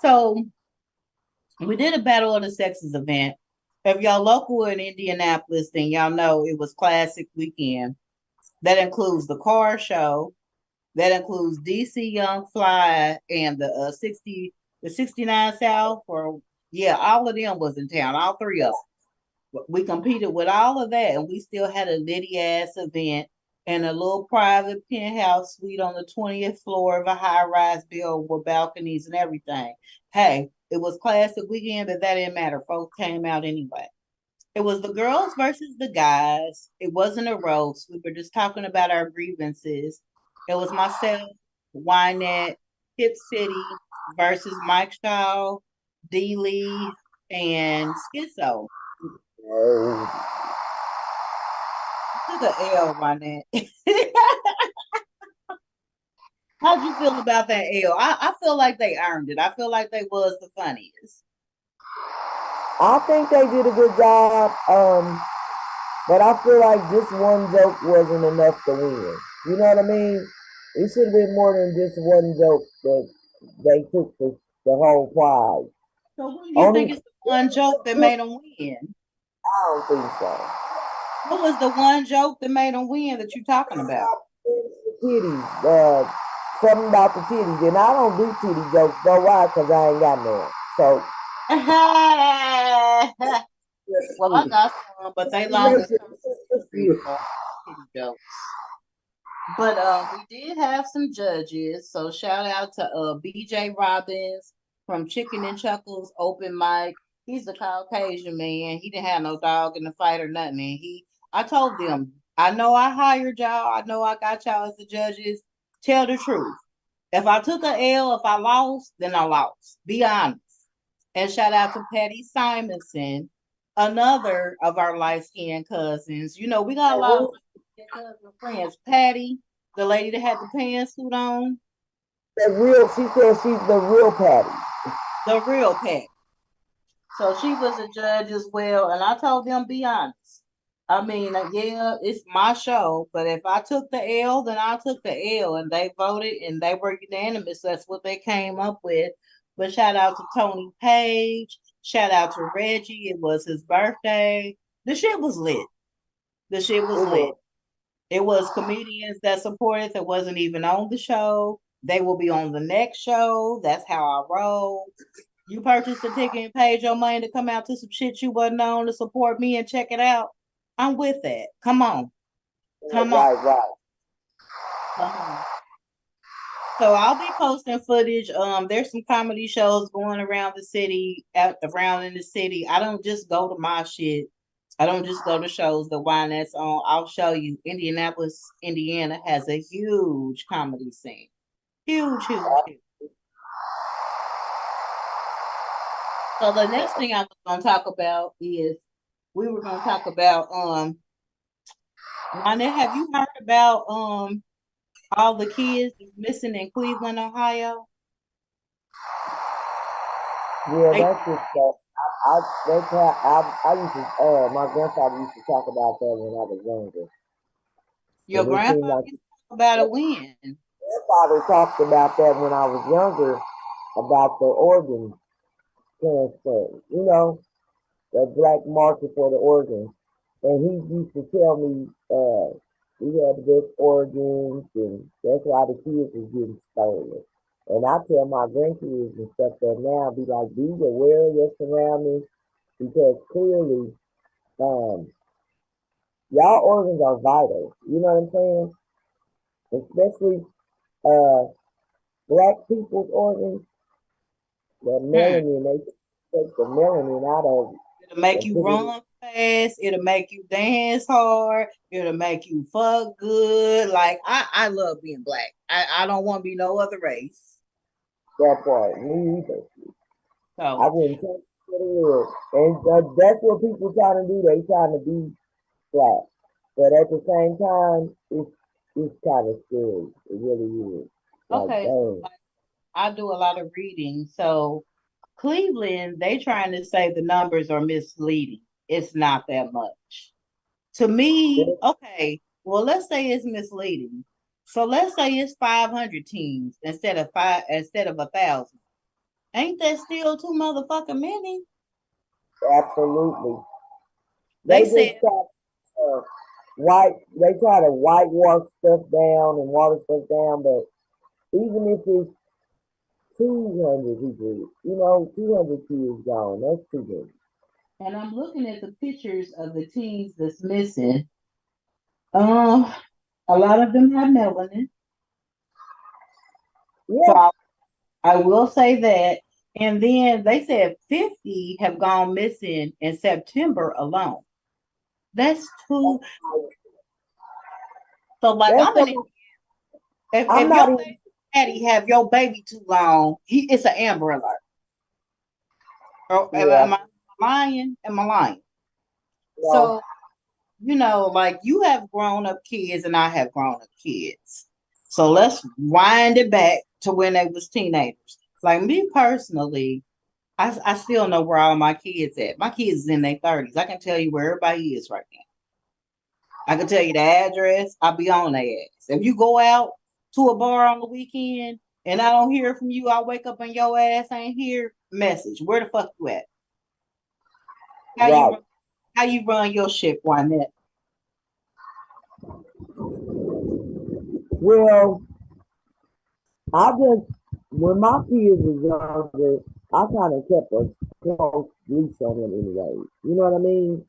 So we did a Battle of the Sexes event. If y'all local in Indianapolis, then y'all know it was classic weekend. That includes the car show. That includes DC Young Fly and the 69 South, or yeah, all of them was in town, all three of them. We competed with all of that, and we still had a litty ass event in a little private penthouse suite on the 20th floor of a high rise building with balconies and everything. Hey, it was classic weekend, but that didn't matter. Folks came out anyway. It was the girls versus the guys. It wasn't a roast. We were just talking about our grievances. It was myself, Wynette, Hip City versus Mike Shaw, D Lee, and Schizo. Oh, Took a L, Wynette. How'd you feel about that L? I feel like they earned it. I feel like they was the funniest. I think they did a good job. But I feel like just one joke wasn't enough to win. You know what I mean? It should have been more than just one joke that they took the whole prize. So who do you think Only is the one joke that made them win? I don't think so. What was the one joke that made them win that you're talking about? The titties, something about the titties, and I don't do titty jokes. Know why? Cause I ain't got none. So Well, I got some, but they long as kitty jokes. But we did have some judges, so shout out to BJ Robbins from Chicken and Chuckles Open Mic. He's a Caucasian man. He didn't have no dog in the fight or nothing. And I told them, I know I hired y'all. I know I got y'all as the judges. Tell the truth. If I took a L, if I lost, then I lost. Be honest. And shout out to Patty Simonson, another of our light skinned cousins. We got a lot of cousin friends. Patty, the lady that had the pantsuit on, the real. She said she's the real Patty. the real Patty. So she was a judge as well. And I told them, be honest. I mean, yeah, it's my show, but if I took the L, then I took the L, and they voted and they were unanimous. That's what they came up with. But shout out to Tony Page. Shout out to Reggie. It was his birthday. The shit was lit. The shit was lit. It was comedians that supported that wasn't even on the show. They will be on the next show. That's how I roll. You purchased a ticket and paid your money to come out to some shit you wasn't on to support me and check it out. I'm with that. Come on. Come on. Right. Come on. So I'll be posting footage. There's some comedy shows going around the city, around in the city. I don't just go to my shit. I don't just go to shows. The Wynettes on. I'll show you. Indianapolis, Indiana has a huge comedy scene. Huge, huge, huge. So the next thing I was gonna talk about is we were gonna talk about Wynette, have you heard about all the kids that's missing in Cleveland, Ohio? Yeah, They, that's just stuff. I used to, my grandfather used to talk about that when I was younger. your And it seemed grandfather like used to talk about it when? my father talked about that when I was younger, about the organ transfer, the black market for the organs. And he used to tell me, we had the best organs, and that's why the kids was getting stolen. And I tell my grandkids and stuff that now, be like, be aware of your surroundings, because clearly, um, y'all organs are vital. You know what I'm saying? Especially uh, black people's organs, the Hmm. melanin, they take the melanin out of It'll make and you put it. run fast. It'll make you dance hard. It'll make you fuck good. Like I love being black. I don't want to be no other race. That part. Me either. I So wouldn't take it for the world. And that's what people trying to do. They trying to be black. But at the same time, it's kind of scary. It really is. Like, okay, so dang. like I do a lot of reading. So Cleveland, they trying to say the numbers are misleading. It's not that much. To me, okay, well, let's say it's misleading. So let's say it's 500 teams instead of 1,000. Ain't that still too motherfucking many? Absolutely. They They just said, try to they try to whitewash stuff down and water stuff down, but even if it's 200 people, 200 kids gone, that's too many. and I'm looking at the pictures of the teams that's missing. Um, a lot of them have melanin, so Yeah, I will say that. And then they said 50 have gone missing in September alone. That's too. So, like, that's I'm in. what I'm If your not even, baby daddy have your baby too long, it's an Amber Alert. Or, yeah, am I lying? Am I lying? no, So, like you have grown up kids and I have grown up kids. So let's wind it back to when they was teenagers. Like me personally, I still know where all my kids at. My kids is in their 30s. I can tell you where everybody is right now. I can tell you the address. I'll be on their ass. If you go out to a bar on the weekend and I don't hear from you, I wake up and your ass ain't here. Message. Where the fuck you at? How you right. run, how you run your shit, Wynette? Well, I just, when my kids was younger, I kind of kept a close leash on them anyway. You know what I mean?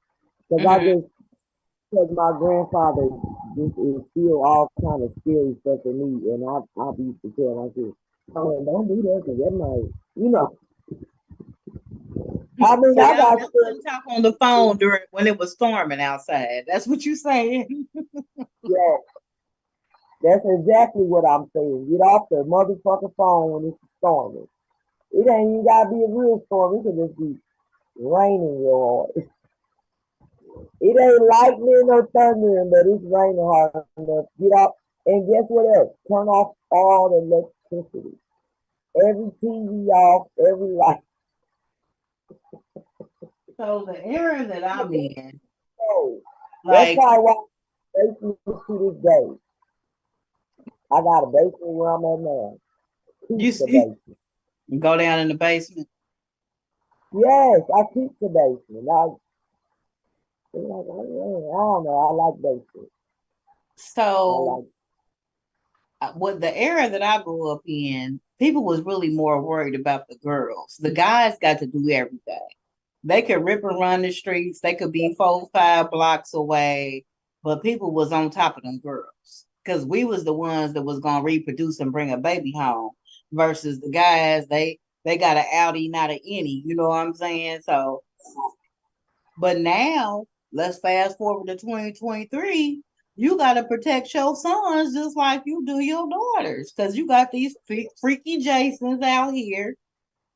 Because Mm-hmm. because my grandfather just instilled all kind of scary stuff in me, and I used to tell my kids, "Oh, don't do that, because that might, you know." I mean, So I y'all got just scared. couldn't talk on the phone during when it was storming outside. That's what you saying. Yeah, that's exactly what I'm saying. Get off the motherfucking phone when it's storming. It ain't even gotta be a real storm. It could just be raining real hard. It ain't lightning or thundering, but it's raining hard enough. Get off, and guess what else? Turn off all the electricity. Every TV off, every light. So the era that I'm in, Oh, that's like probably why basement to this day. I got a basement where I'm at now. you Keep the see, basement. go down in the basement. Yes, I keep the basement. I don't know. I like basement. I So like. what the era that I grew up in, people was really more worried about the girls. The guys got to do everything. They could rip and run the streets. They could be 4, 5 blocks away, but people was on top of them girls because we was the ones that was gonna reproduce and bring a baby home versus the guys. They got an Audi, not an any. You know what I'm saying? So, but now let's fast forward to 2023. You got to protect your sons just like you do your daughters, because you got these freaky Jasons out here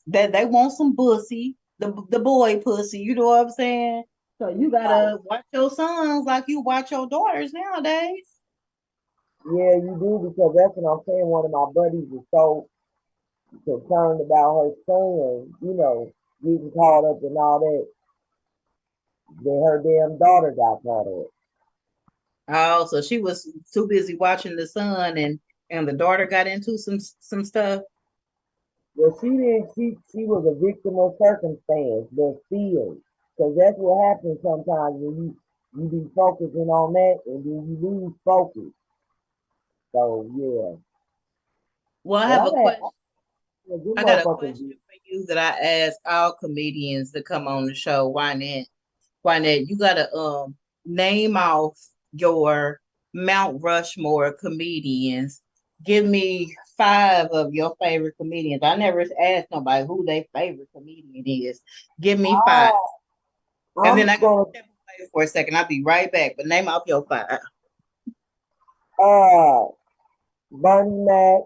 that they want some pussy, the boy pussy. You know what I'm saying? So you gotta watch your sons like you watch your daughters nowadays. Yeah, you do, because that's what I'm saying. One of my buddies is so concerned about her son, getting caught up in all that her damn daughter got caught up. Oh, so she was too busy watching the son, and the daughter got into some stuff. Well, she didn't. She was a victim of circumstance, but still, because that's what happens sometimes when you be focusing on that and then you lose focus. So yeah, Well, I but have I a had question. good I got a motherfuckers. question for you that I ask all comedians to come on the show. Wynette, you gotta name off your Mount Rushmore comedians. Give me 5 of your favorite comedians. I never asked nobody who their favorite comedian is. Give me 5. And then I'm I gotta gonna step away for a second. I'll be right back. But name off your 5. uh Bernie Mac,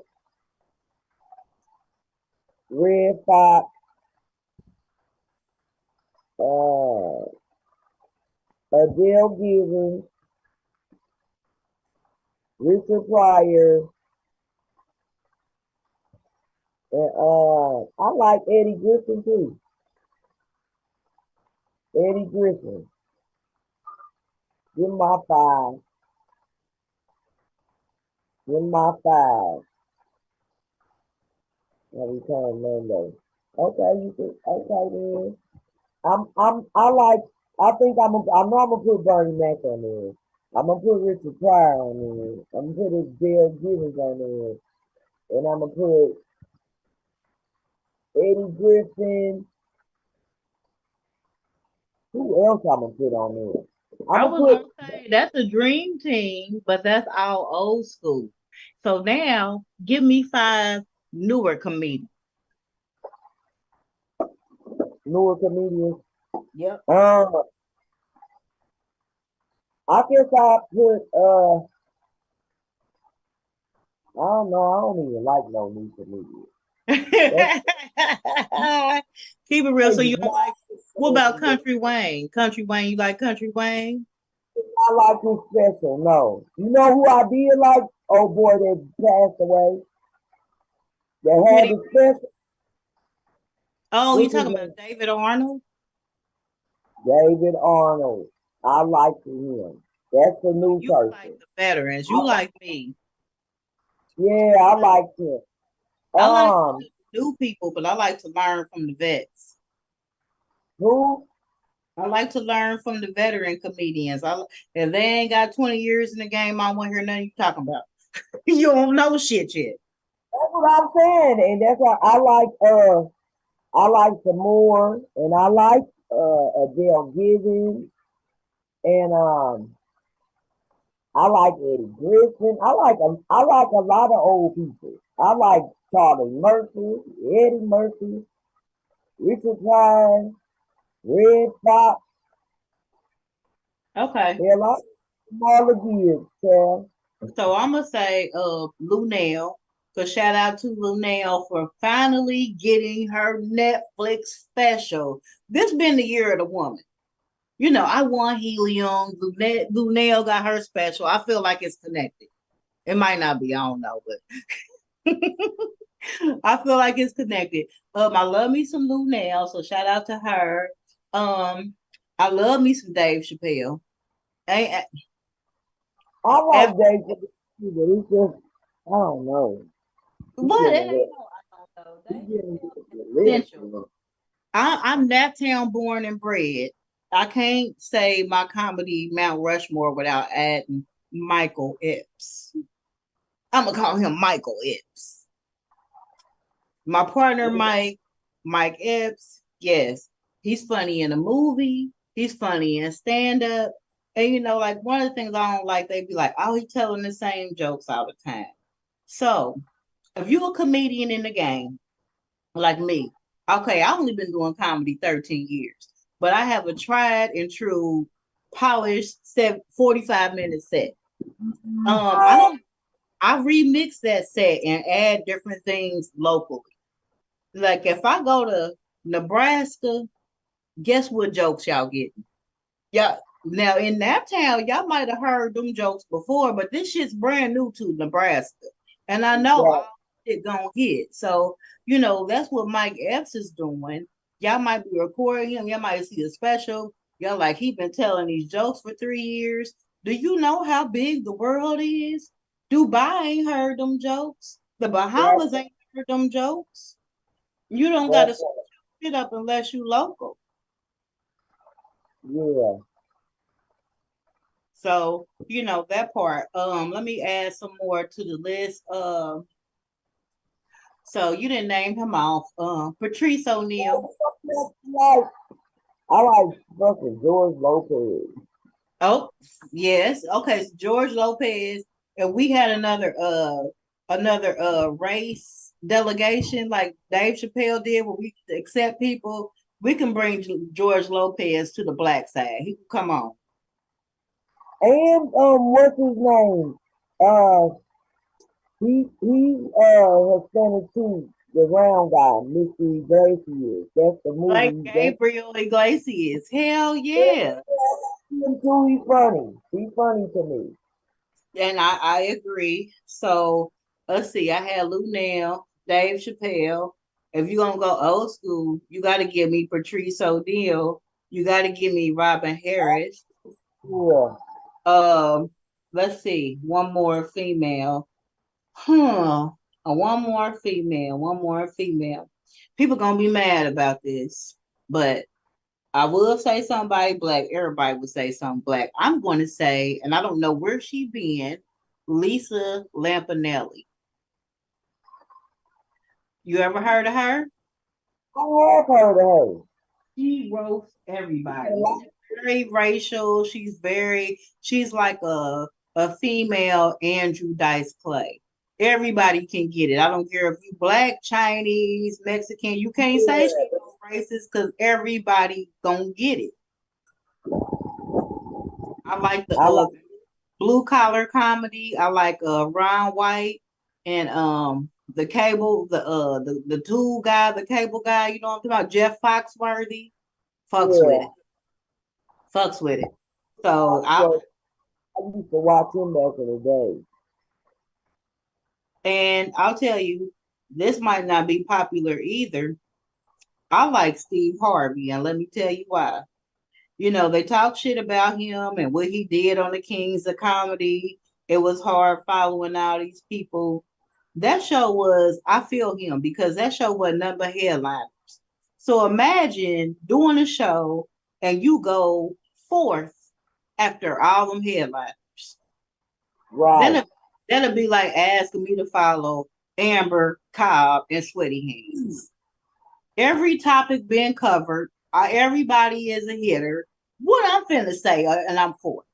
Red Fox, uh Adele Givens, Richard Pryor, and I like Eddie Griffin too. Eddie Griffin. Give him my 5. Give him my 5. And return Monday. Okay, you can, okay then. I like, I think I know I'm gonna put Bernie Mac on there. I'm gonna put Richard Pryor on there. I'm gonna put Dale Givens on there. And I'm gonna put Eddie Griffin. Who else I'm gonna put on there? I'm I gonna was put, gonna say that's a dream team, but that's all old school. So now give me 5 newer comedians. newer comedians. Yep. Uh, I guess I put, I don't know, I don't even like no new comedians. That's Keep it real. So crazy. you don't like, what about Country Wayne? Country Wayne, you like Country Wayne? I like his special. No, you know who I did like? Oh boy, that passed away. That had Eddie. the special. Oh, you What's his talking about name? David Arnold? David Arnold. I like him. That's a new You like person. the veterans. You I, like me. yeah, I like him. I like Um, the new people, but I like to learn from the vets. who? I like to learn from the veteran comedians. If they ain't got 20 years in the game, I want to hear nothing you talking about. You don't know shit yet. That's what I'm saying, and that's why I like some more, and I like Adele Givens, and I like Eddie Griffin. I like a lot of old people. I like Charlie Murphy, Eddie Murphy, Richard Pryor, Red Fox. Okay. Hell, I Marla Gibbs, child. So I'm gonna say Lunell. So shout out to Lunell for finally getting her Netflix special. This been the year of the woman. You know, I won Helium. Lunell got her special. I feel like it's connected. It might not be, I don't know, but I feel like it's connected. I love me some Lunell, so shout out to her. I love me some Dave Chappelle. Ain't, I eh, like Dave, but it's just, I don't know. He what? getting It a ain't little, no, I don't know. he Dave getting Chappelle a has little, potential. I'm that town born and bred. I can't say my comedy Mount Rushmore without adding Michael Epps. I'm gonna call him Michael Epps. My partner Mike Epps, yes, he's funny in a movie. He's funny in stand up. And you know, like one of the things I don't like, they be like, "Oh, he's telling the same jokes all the time." So, if you're a comedian in the game, like me, okay, I've only been doing comedy 13 years, but I have a tried and true. polished 45-minute set. I remix that set and add different things locally. Like if I go to Nebraska, guess what jokes y'all getting? Yeah. Now in Naptown, y'all might have heard them jokes before, but this shit's brand new to Nebraska. And I know Yeah. all it gonna hit. So, that's what Mike Epps is doing. Y'all might be recording him, y'all might see a special. Y'all like he been telling these jokes for 3 years. Do you know how big the world is? Dubai ain't heard them jokes. The Bahamas ain't heard them jokes. You don't gotta That's switch it up unless you local. yeah. So, that part. Let me add some more to the list. So you didn't name him off. Patrice O'Neal. Like, I like fucking George Lopez. Oh, yes. Okay, so George Lopez. And we had another race delegation like Dave Chappelle did where we accept people. We can bring George Lopez to the black side. He can come on. And what's his name? Uh, he Hispanic too. The round guy, Mr. Iglesias. That's the Like movie. That's Gabriel Iglesias. Hell yeah. him too. He's funny. He's funny to me. And I agree. So let's see. I had Lou Nell, Dave Chappelle. If you're gonna go old school, you gotta give me Patrice O'Neal. You gotta give me Robin Harris. Yeah. Um, let's see, one more female. Huh. One more female, one more female. People gonna be mad about this, but I will say somebody black. Everybody would say something black. I'm going to say, and I don't know where she been, Lisa Lampanelli. You ever heard of her? I have heard of her. She roasts A everybody. lot. She's very racial. She's like a female Andrew Dice Clay. Everybody can get it. I don't care if you black, Chinese, Mexican. You can't say she's Yeah. no racist because everybody gonna get it. I like the I like. blue collar comedy. I like Ron White and the cable the tool guy, the cable guy. You know what I'm talking about? Jeff Foxworthy. Fucks with Yeah. it. Fucks with it. So I used to watch him back in the day. I'll tell you, this might not be popular either. I like Steve Harvey, and let me tell you why. They talk shit about him and what he did on the Kings of Comedy. It was hard following all these people. That show was, I feel him because that show was number headliners. So imagine doing a show and you go fourth after all them headliners. Then Right. that'll be like asking me to follow Amber, Cobb, and Sweaty Hands. Every topic being covered, everybody is a hitter. What I'm finna say, and I'm fourth.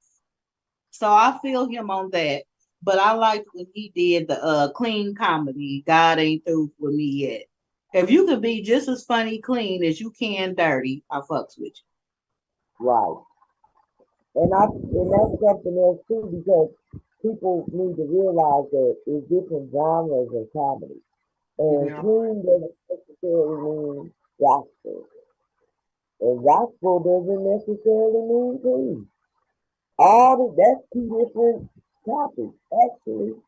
So I feel him on that. But I liked when he did the clean comedy. God ain't through with me yet. If you could be just as funny clean as you can dirty, I fucks with Right. And that's something else too because people need to realize that there's different genres of comedy. you. And Yeah. clean doesn't necessarily mean gospel. And gospel doesn't necessarily mean clean. That's two different topics, actually. That's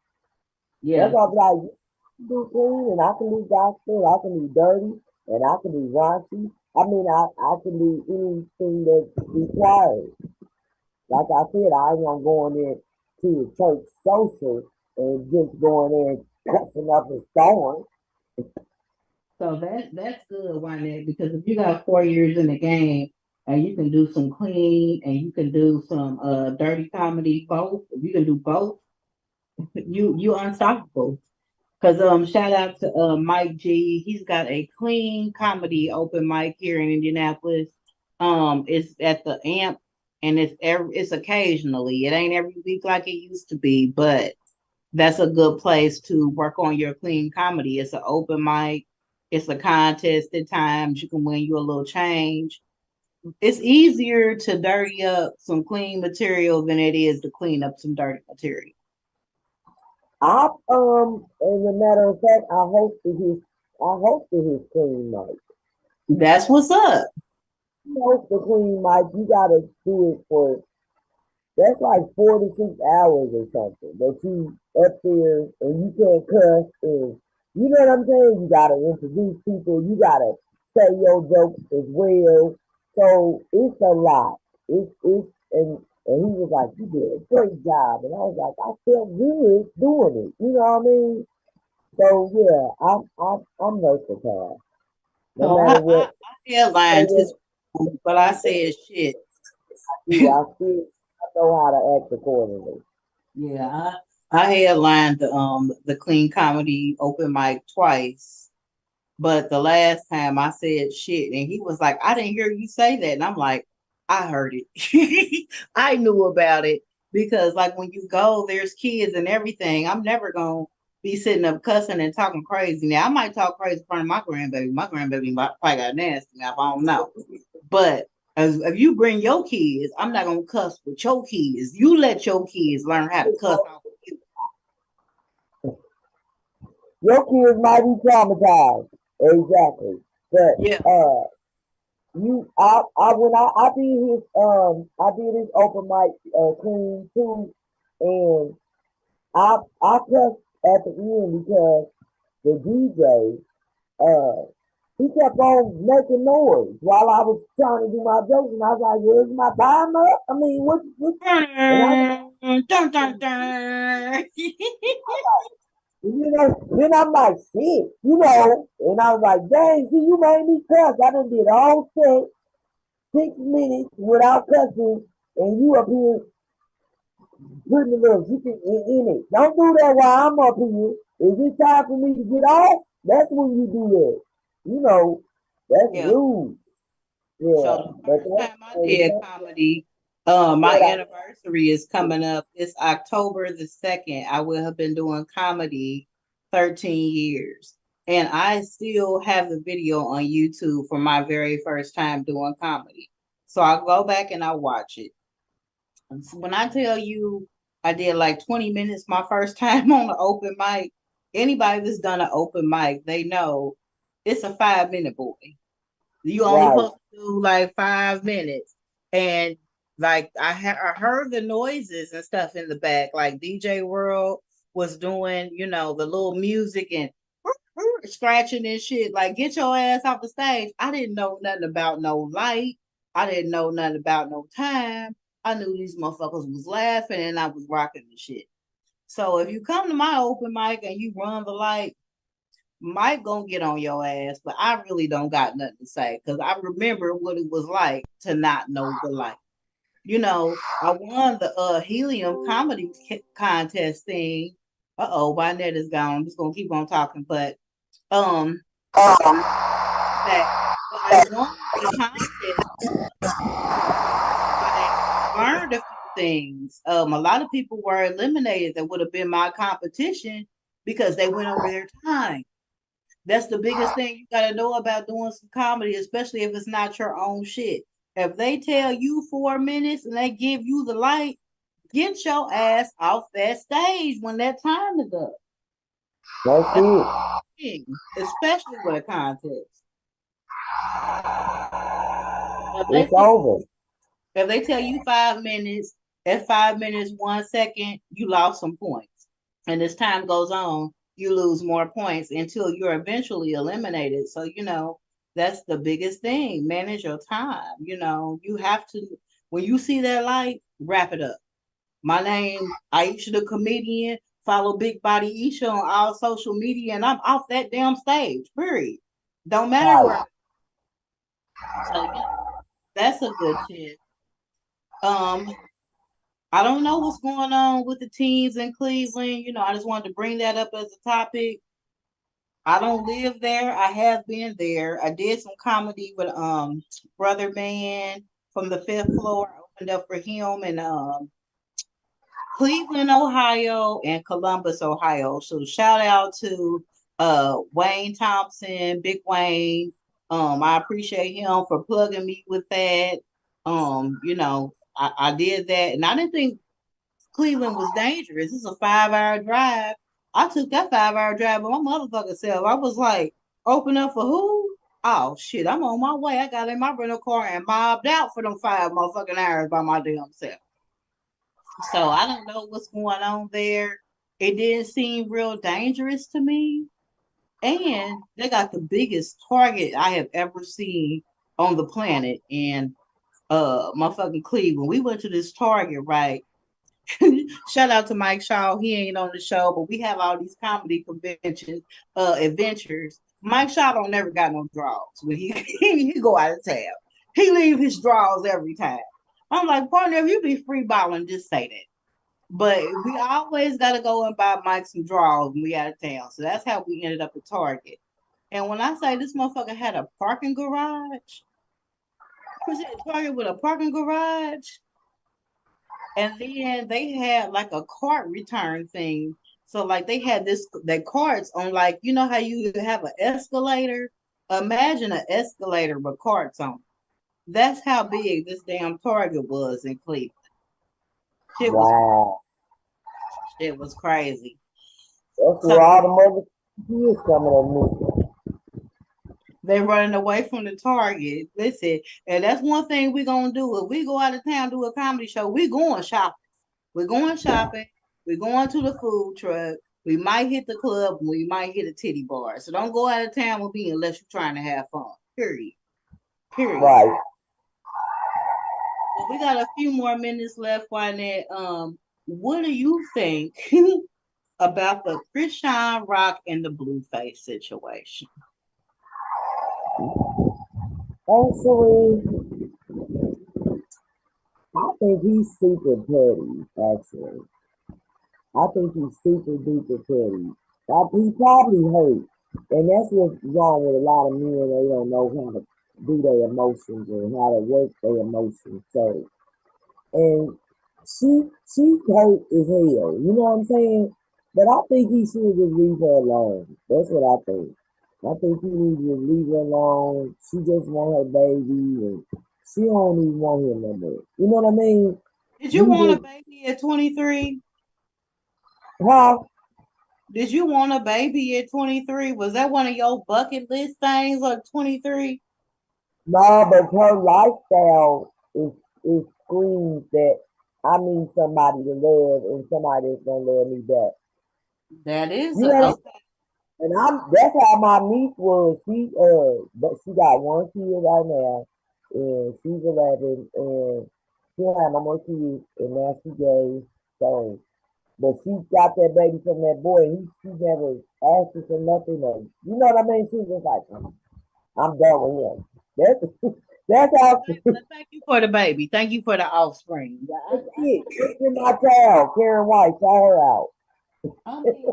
Yeah. why I'm like, you can do clean and I can do gospel, I can do dirty, and I can do raunchy. I can do anything that's required. Like I said, I ain't gonna go in there to a church social and just go in there and cussing up a storm. So that's good, Wynette, because if you got 4 years in the game and you can do some clean and you can do some dirty comedy both, if you can do both, you unstoppable. Cause shout out to Mike G. He's got a clean comedy open mic here in Indianapolis. It's at the Amp, and it's occasionally. It ain't every week like it used to be, but that's a good place to work on your clean comedy. It's an open mic. It's a contest at times. You can win you a little change. it's easier to dirty up some clean material than it is to clean up some dirty material. As a matter of fact, I hosted his clean night. That's what's up. You host the clean night, you gotta do it for that's like 4 to 6 hours or something that you up there and you can't cuss and you know what I'm saying? You gotta introduce people, you gotta say your jokes as well. So it's a lot. It's and he was like, you did a great job. And I was like, I felt good doing it. You know what I mean? So yeah, I'm versatile. No So matter I headlined his, but I said shit. I know how to act accordingly. Yeah, I headlined the clean comedy open mic twice, but the last time I said shit, and he was like, "I didn't hear you say that," and I'm like, "I heard it. I knew about it because like when you go, there's kids and everything. I'm never gonna be sitting up cussing and talking crazy. Now I might talk crazy in front of my grandbaby. My grandbaby probably got nasty now. I don't know, but as if you bring your kids, I'm not gonna cuss with your kids. You let your kids learn how to cuss off you. Your kids might be traumatized. Exactly. Yeah. But when I did his open mic clean too, and I cussed at the end because the DJ he kept on making noise while I was trying to do my jokes, and I was like, "Where's my time up? I mean, what?" And I was Dun, dun, dun. then I'm like, "Shit," and I was like, "Dang, see, you made me cuss. I done did all set 6 minutes without cussing, and you up here putting the little chicken in it. Don't do that while I'm up here. Is it time for me to get off? That's when you do that. You know, that's Yeah. rude. So Yeah, the but first time I did comedy, my anniversary is coming up. It's October the 2nd. I will have been doing comedy 13 years. And I still have the video on YouTube for my very first time doing comedy. So I go back and I watch it. And so when I tell you I did like 20 minutes my first time on the open mic, anybody that's done an open mic, they know it's a 5 minute boy. You only right. supposed to do like 5 minutes. And like I heard the noises and stuff in the back, like DJ World was doing, the little music and scratching and shit. Like, get your ass off the stage. I didn't know nothing about no light. I didn't know nothing about no time. I knew these motherfuckers was laughing and I was rocking the shit. So if you come to my open mic and you run the light, Mike gonna get on your ass, but I really don't got nothing to say because I remember what it was like to not know the light. I won the helium comedy contest thing. Wynette is gone. I'm just gonna keep on talking, but um, that but I won the contest. I learned a few things. A lot of people were eliminated that would have been my competition because they went over their time. That's the biggest thing you got to know about doing some comedy, especially if it's not your own shit. If they tell you 4 minutes and they give you the light, get your ass off that stage when that time is up. That's That's it. the thing, especially with a contest. If they It's tell over. if they tell you 5 minutes, at 5 minutes 1 second, you lost some points. And as time goes on, you lose more points until you're eventually eliminated. So, that's the biggest thing. Manage your time. You have to, when you see that light, wrap it up. My name, Aisha the comedian. Follow Big Body Isha on all social media, and I'm off that damn stage. Period. Don't matter Right. where. So that's a good tip. Um, I don't know what's going on with the teams in Cleveland. I just wanted to bring that up as a topic. I don't live there. I have been there. I did some comedy with Brother Man from the fifth floor. I opened up for him in Cleveland, Ohio, and Columbus, Ohio. So shout out to Wayne Thompson, Big Wayne. I appreciate him for plugging me with that. I did that, and I didn't think Cleveland was dangerous. It's a 5-hour drive. I took that 5-hour drive by my motherfucking self. I was like, open up for who? Oh shit, I'm on my way. I got in my rental car and mobbed out for them 5 motherfucking hours by my damn self. So I don't know what's going on there. It didn't seem real dangerous to me. And they got the biggest target I have ever seen on the planet in motherfucking Cleveland. We went to this Target, right? Shout out to Mike Shaw. He ain't on the show, but we have all these comedy conventions, adventures. Mike Shaw don't never got no draws when he go out of town. He leave his draws every time. I'm like, partner, if you be free balling, just say that. But we always got to go and buy Mike some draws when we out of town. So that's how we ended up at Target. And when I say this motherfucker had a parking garage, was it Target with a parking garage? And then they had like a cart return thing. So like they had that carts on, like, you know how you have an escalator? Imagine an escalator with carts on. That's how big this damn Target was in Cleveland. Shit was Wow. Shit was crazy. That's So where all the mother kids coming at me. they running away from the Target. Listen, and that's one thing we're gonna do. If we go out of town, do a comedy show, we going shopping. We're going shopping. We're going to the food truck. We might hit the club. We might hit a titty bar. So don't go out of town with me unless you're trying to have fun. Period. Period. Right. Well, we got a few more minutes left, Wynette. What do you think about the Christian Rock and the Blueface situation? Actually, I think he's super petty, actually. I think he's super duper petty. He probably hurt. And that's what's wrong with a lot of men. They don't know how to do their emotions and how to work their emotions. So, and she hurt as hell. You know what I'm saying? But I think he should just leave her alone. That's what I think. I think he needs to leave her alone. She just want her baby, and she don't even want him no more. You know what I mean? Did you You want a just, baby at 23? huh? Did you want a baby at 23? Was that one of your bucket list things at 23? No, but her lifestyle is screams that I need somebody to love and somebody that's gonna love me back. That is You know, okay. and that's how my niece was. But she got one kid right now, and she's 11, and she don't have no more kids, and now she gay. So, but she got that baby from that boy. She never asked her for nothing. Or, you know what I mean? She's just like, I'm done with him. That's that's how. Thank you for the baby. Thank you for the offspring. Yeah, That's it. This is my child, Karen White. Shout her out. I mean,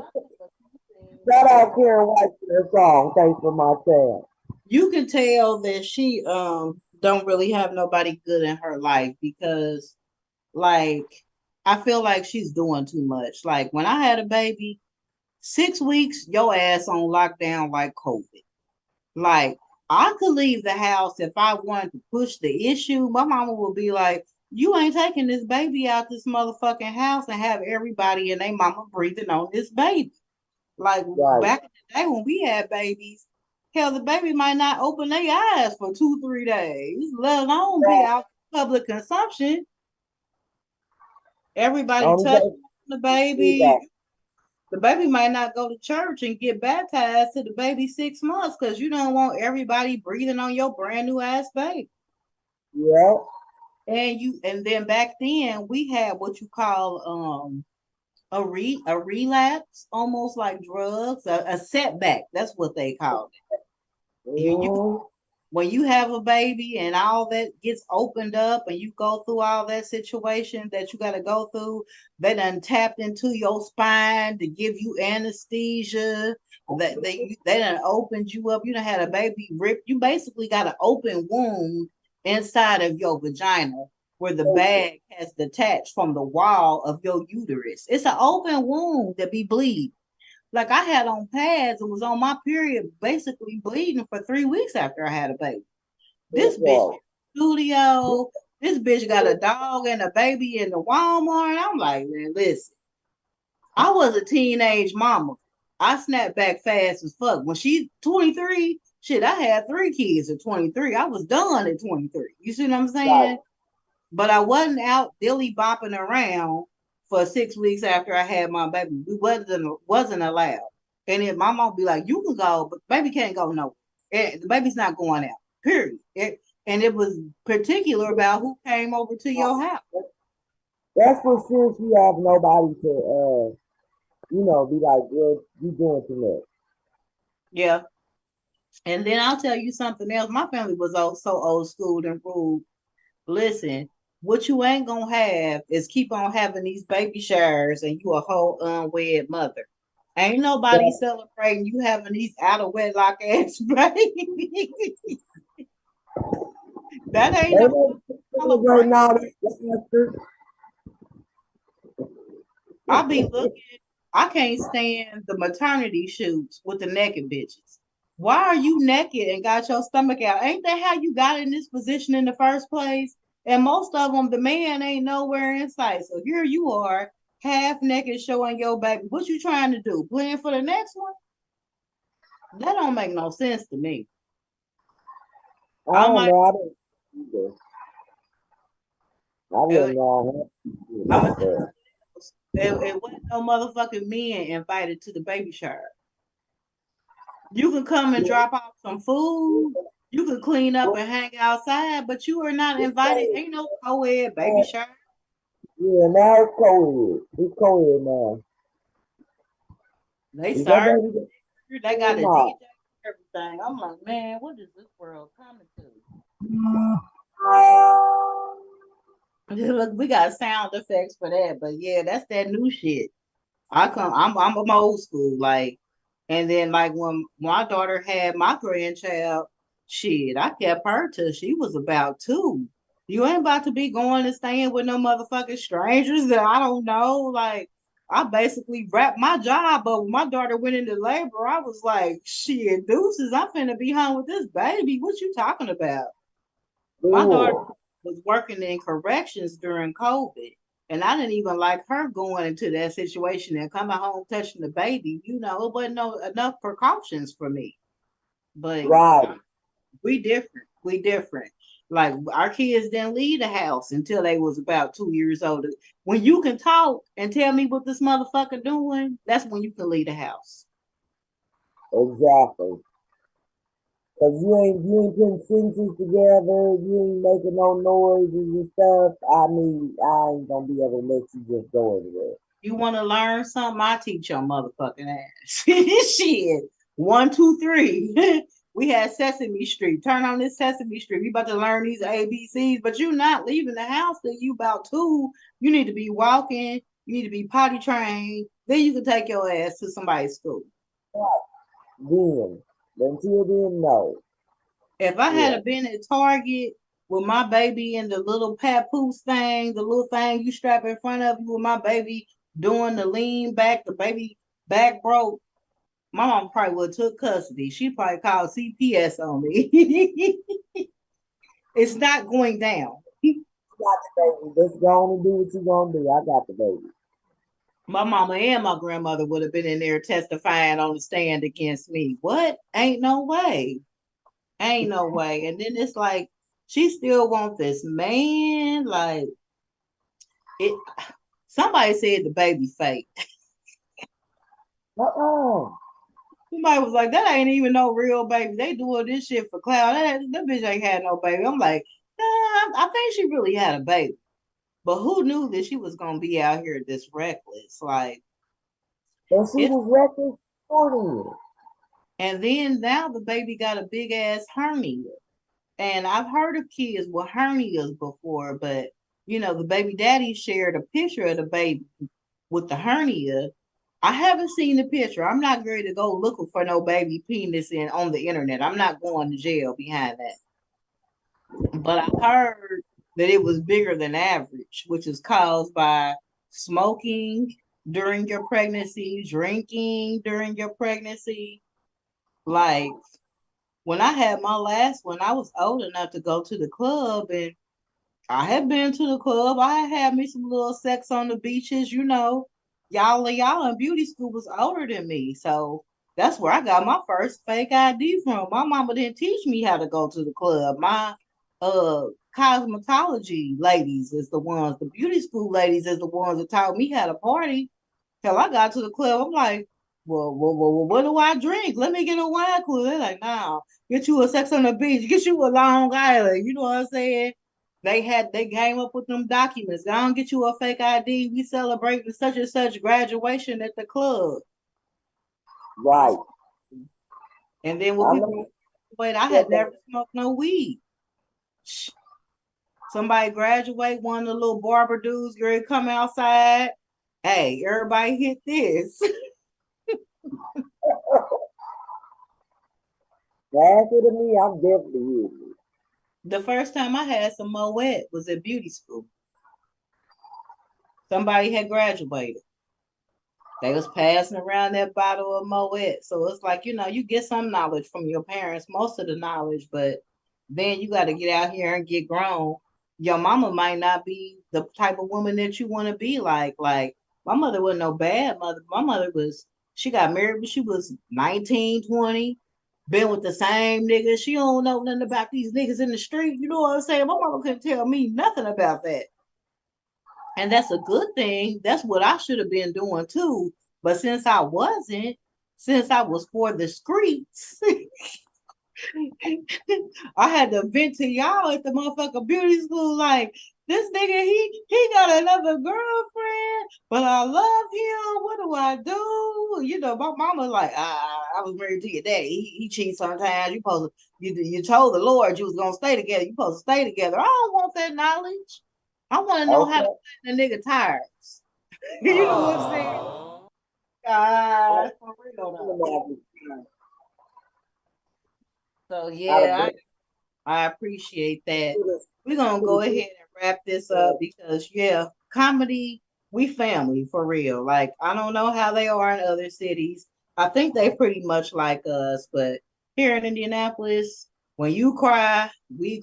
Shout out Karen White for her song. Thanks for my child. you can tell that she don't really have nobody good in her life because, like, I feel like she's doing too much. Like when I had a baby, 6 weeks, your ass on lockdown like COVID. Like, I could leave the house if I wanted to push the issue. My mama would be like, you ain't taking this baby out this motherfucking house and have everybody and their mama breathing on this baby. Like Right. back in the day when we had babies, hell, the baby might not open their eyes for 2, 3 days, let alone be out for public consumption. Everybody Only touching thing the is baby. that, The baby might not go to church and get baptized to the baby 6 months because you don't want everybody breathing on your brand new ass baby. yeah, And then back then we had what you call a relapse, almost like drugs, a setback. That's what they call it. You mm, when you have a baby and all that gets opened up and you go through all that situation that you got to go through, they done tapped into your spine to give you anesthesia. They done opened you up. You done had a baby rip. You basically got an open wound inside of your vagina where the bag has detached from the wall of your uterus. It's an open wound that be bleeding. Like I had on pads and was on my period, basically bleeding for 3 weeks after I had a baby. This bitch in the studio, this bitch got a dog and a baby in the Walmart. I'm like, man, listen, I was a teenage mama. I snapped back fast as fuck. When she's 23, shit, I had 3 kids at 23. I was done at 23. You see what I'm saying? Right. But I wasn't out dilly bopping around for 6 weeks after I had my baby. We wasn't allowed. And then my mom be like, "You can go, but baby can't go nowhere. The baby's not going out. Period." And it was particular about who came over to your house. That's for sure. She have nobody to, be like, girl, you doing too much. Yeah. And then I'll tell you something else. My family was so old school and rude. Listen, what you ain't gonna have is keep on having these baby showers and you a whole unwed mother. Ain't nobody That, celebrating you having these out of wedlock ass babies. That ain't they no don't celebrate celebration. now. That's true. I be looking, I can't stand the maternity shoots with the naked bitches. Why are you naked and got your stomach out? Ain't that how you got in this position in the first place? And most of them, the man ain't nowhere in sight. So here you are, half naked, showing your baby. What you trying to do? Plan for the next one? That don't make no sense to me. I I don't might, know. I don't either. I uh, wouldn't know I'm like gonna tell that. you, it wasn't no motherfucking men invited to the baby shower. You can come and drop off some food. You can clean up and hang outside, but you are not invited. Ain't no co-ed baby shower. Yeah, now it's co-ed. It's co-ed now. They Is that serve. baby They got a no? DJ, everything. I'm like, man, what is this world coming to? Look, we got sound effects for that, but yeah, that's that new shit. I'm old school, like, and then like when my daughter had my grandchild, shit, I kept her till she was about 2. You ain't about to be going and staying with no motherfucking strangers that I don't know. Like, I basically wrapped my job up. When my daughter went into labor, I was like, shit, deuces, I'm finna be home with this baby. What you talking about? My daughter Ooh, was working in corrections during COVID. And I didn't even like her going into that situation and coming home touching the baby. It wasn't no enough precautions for me. But right. we different. We different. Like our kids didn't leave the house until they was about 2 years old. When you can talk and tell me what this motherfucker doing, that's when you can leave the house. Exactly. Cause you ain't putting sentences together, you ain't making no noises and stuff. I mean, I ain't gonna be able to let you just go anywhere. You want to learn something? I teach your motherfucking ass. Shit. 1, 2, 3. We had Sesame Street. Turn on this Sesame Street. We about to learn these ABCs, but you're not leaving the house till you about 2. You need to be walking. You need to be potty trained. Then you can take your ass to somebody's school. Then, until then, no. If I Yeah, had been at Target with my baby in the little papoose thing, the little thing you strap in front of you with my baby doing the lean back, the baby back broke, my mom probably would have took custody. She probably called CPS on me. It's not going down. got the baby. Just go on and do what you gonna do. I got the baby. My mama and my grandmother would have been in there testifying on the stand against me. What? Ain't no way. Ain't no way. And then it's like she still wants this man. Like it. Somebody said the baby fake. Uh-uh. Somebody was like, that ain't even no real baby. They doing this shit for clout. That bitch ain't had no baby. I'm like, nah, I think she really had a baby. But who knew that she was gonna be out here this reckless? Like And she it was reckless for you. and then now the baby got a big ass hernia. And I've heard of kids with hernias before, but the baby daddy shared a picture of the baby with the hernia. I haven't seen the picture. I'm not ready to go looking for no baby penis on the internet. I'm not going to jail behind that. But I heard that it was bigger than average, which is caused by smoking during your pregnancy, drinking during your pregnancy. Like when I had my last one, I was old enough to go to the club, and I had been to the club. I had me some little sex on the beaches, y'all in beauty school was older than me. So that's where I got my first fake ID from. My mama didn't teach me how to go to the club. My uh cosmetology ladies is the ones, the beauty school ladies is the ones that taught me how to party. Till I got to the club, I'm like, well, what do I drink? Let me get a wine cooler. They're like, nah, get you a Sex on the Beach, get you a Long Island. You know what I'm saying? They came up with them documents. I don't get you a fake ID. We celebrating such and such graduation at the club. Right. And then when I people know. wait, I had never smoked no weed. Somebody graduate, one of the little barber dudes, girl, come outside. Hey, everybody hit this. Pass it to me, I'm definitely using it. The first time I had some Moet was at beauty school. Somebody had graduated. They was passing around that bottle of Moet. So it's like, you get some knowledge from your parents, most of the knowledge, but then you got to get out here and get grown. Your mama might not be the type of woman that you want to be like. Like, my mother wasn't no bad mother. My mother she got married when she was 19, 20, been with the same niggas. She don't know nothing about these niggas in the street. You know what I'm saying? My mama couldn't tell me nothing about that. And that's a good thing. That's what I should have been doing too. But since I wasn't, since I was for the streets, I had to vent to y'all at the motherfucker beauty school. Like, this nigga, he got another girlfriend, but I love him. What do I do? My mama like, I was married to your daddy. He cheats sometimes. You told the Lord you was gonna stay together. You supposed to stay together. I don't want that knowledge. I want to know how to Okay. clean the nigga tires. You know what I'm saying? God, for real though. So Out of yeah, I appreciate that. the We're gonna go ahead and wrap this up because yeah, comedy, we family for real. Like I don't know how they are in other cities. I think they pretty much like us, but here in Indianapolis, when you cry, we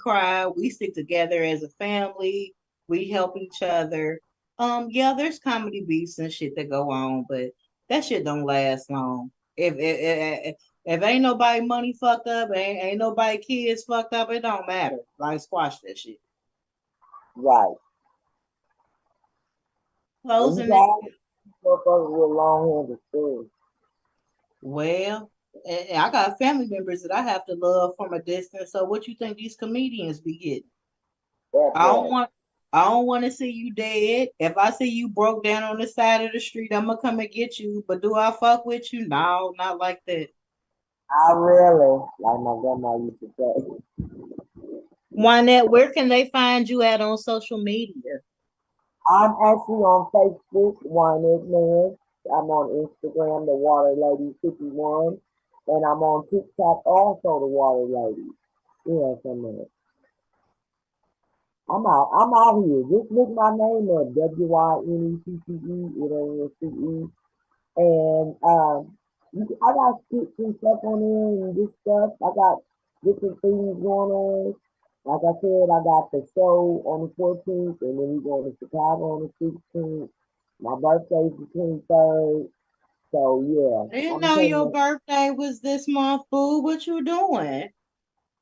stick together as a family, we help each other. Yeah, there's comedy beefs and shit that go on, but that shit don't last long. If ain't nobody money fucked up, ain't nobody kids fucked up, it don't matter. Like squash that shit. right. And you Closing it. got motherfuckers with long handed spoons. Well, and I got family members that I have to love from a distance. So what you think these comedians be getting? That I don't part. want I don't want to see you dead. If I see you broke down on the side of the street, I'm gonna come and get you. But do I fuck with you? No, not like that. I really, like my grandma used to say. Wynette, where can they find you at on social media? I'm actually on Facebook, Wynette Man. I'm on Instagram, The Water Lady 51. And I'm on TikTok, also The Water Lady. Yeah, somewhere. I'm out here. Just look my name up, Wynette, and I got skits and stuff on there and this stuff. I got different things going on. Like I said, I got the show on the 14th, and then we going to Chicago on the 16th. My birthday's the 23rd. So I yeah, didn't I'm know turning your up birthday was this month, boo. What you doing?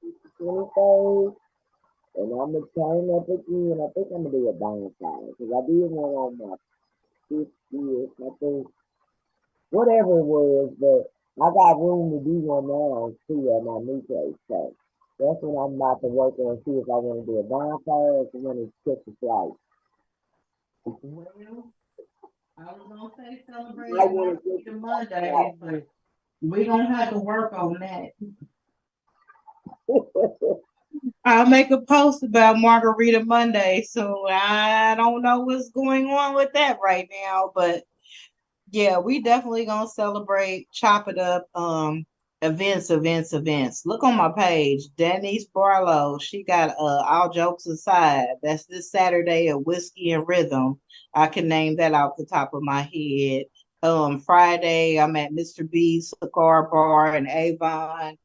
the 23rd, and I'm gonna turn up again. I think I'm gonna do a bonfire because I did one on my 50th, I think. Whatever it was, but I got room to do one now too at my new place. So that's what I'm about to work on, see if I want to do a bonfire or if I want to catch a flight. Well, I was gonna say I celebrating want to Margarita Monday, but we gonna have to work on that. get I'll make a post about Margarita Monday, so I don't know what's going on with that right now, but yeah, we definitely gonna celebrate, chop it up, events. Look on my page, Denise Barlow. She got all jokes aside. That's this Saturday at Whiskey and Rhythm. I can name that off the top of my head. Friday I'm at Mr. B's Cigar Bar in Avon.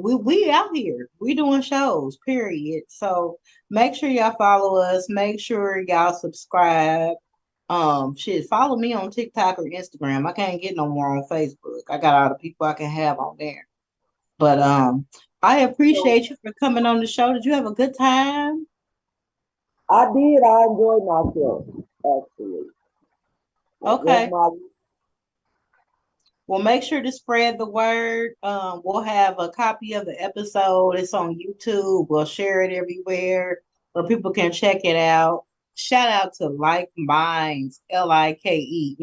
We out here. We doing shows, period. So make sure y'all follow us. Make sure y'all subscribe. Follow me on TikTok or Instagram. I can't get no more on Facebook. I got all the people I can have on there. But I appreciate you for coming on the show. Did you have a good time? I did. I enjoyed myself, actually. Okay. Well, make sure to spread the word. We'll have a copy of the episode. It's on YouTube. We'll share it everywhere where people can check it out. Shout out to Like Mindz, LikeMindz,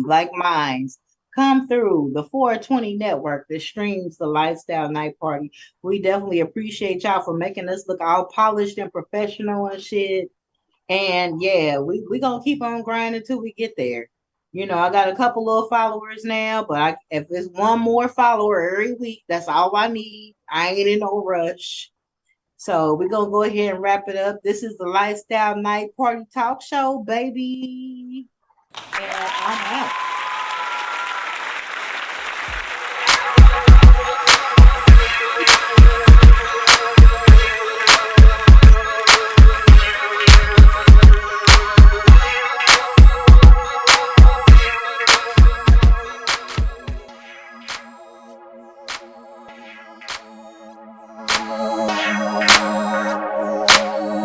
Like Mindz. Come through the 420 network that streams the Lifestyle Night Party. We definitely appreciate y'all for making us look all polished and professional and shit. And yeah, we gonna keep on grinding until we get there. You know, I got a couple of followers now, but if it's one more follower every week, that's all I need. I ain't in no rush. So we're gonna go ahead and wrap it up. This is the Lifestyle Night Party Talk Show, baby. And I'm out.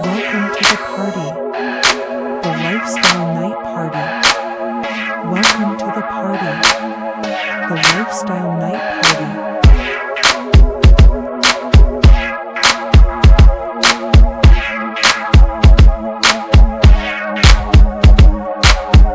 Welcome to the party, the Lifestyle Night Party. Welcome to the party, the Lifestyle Night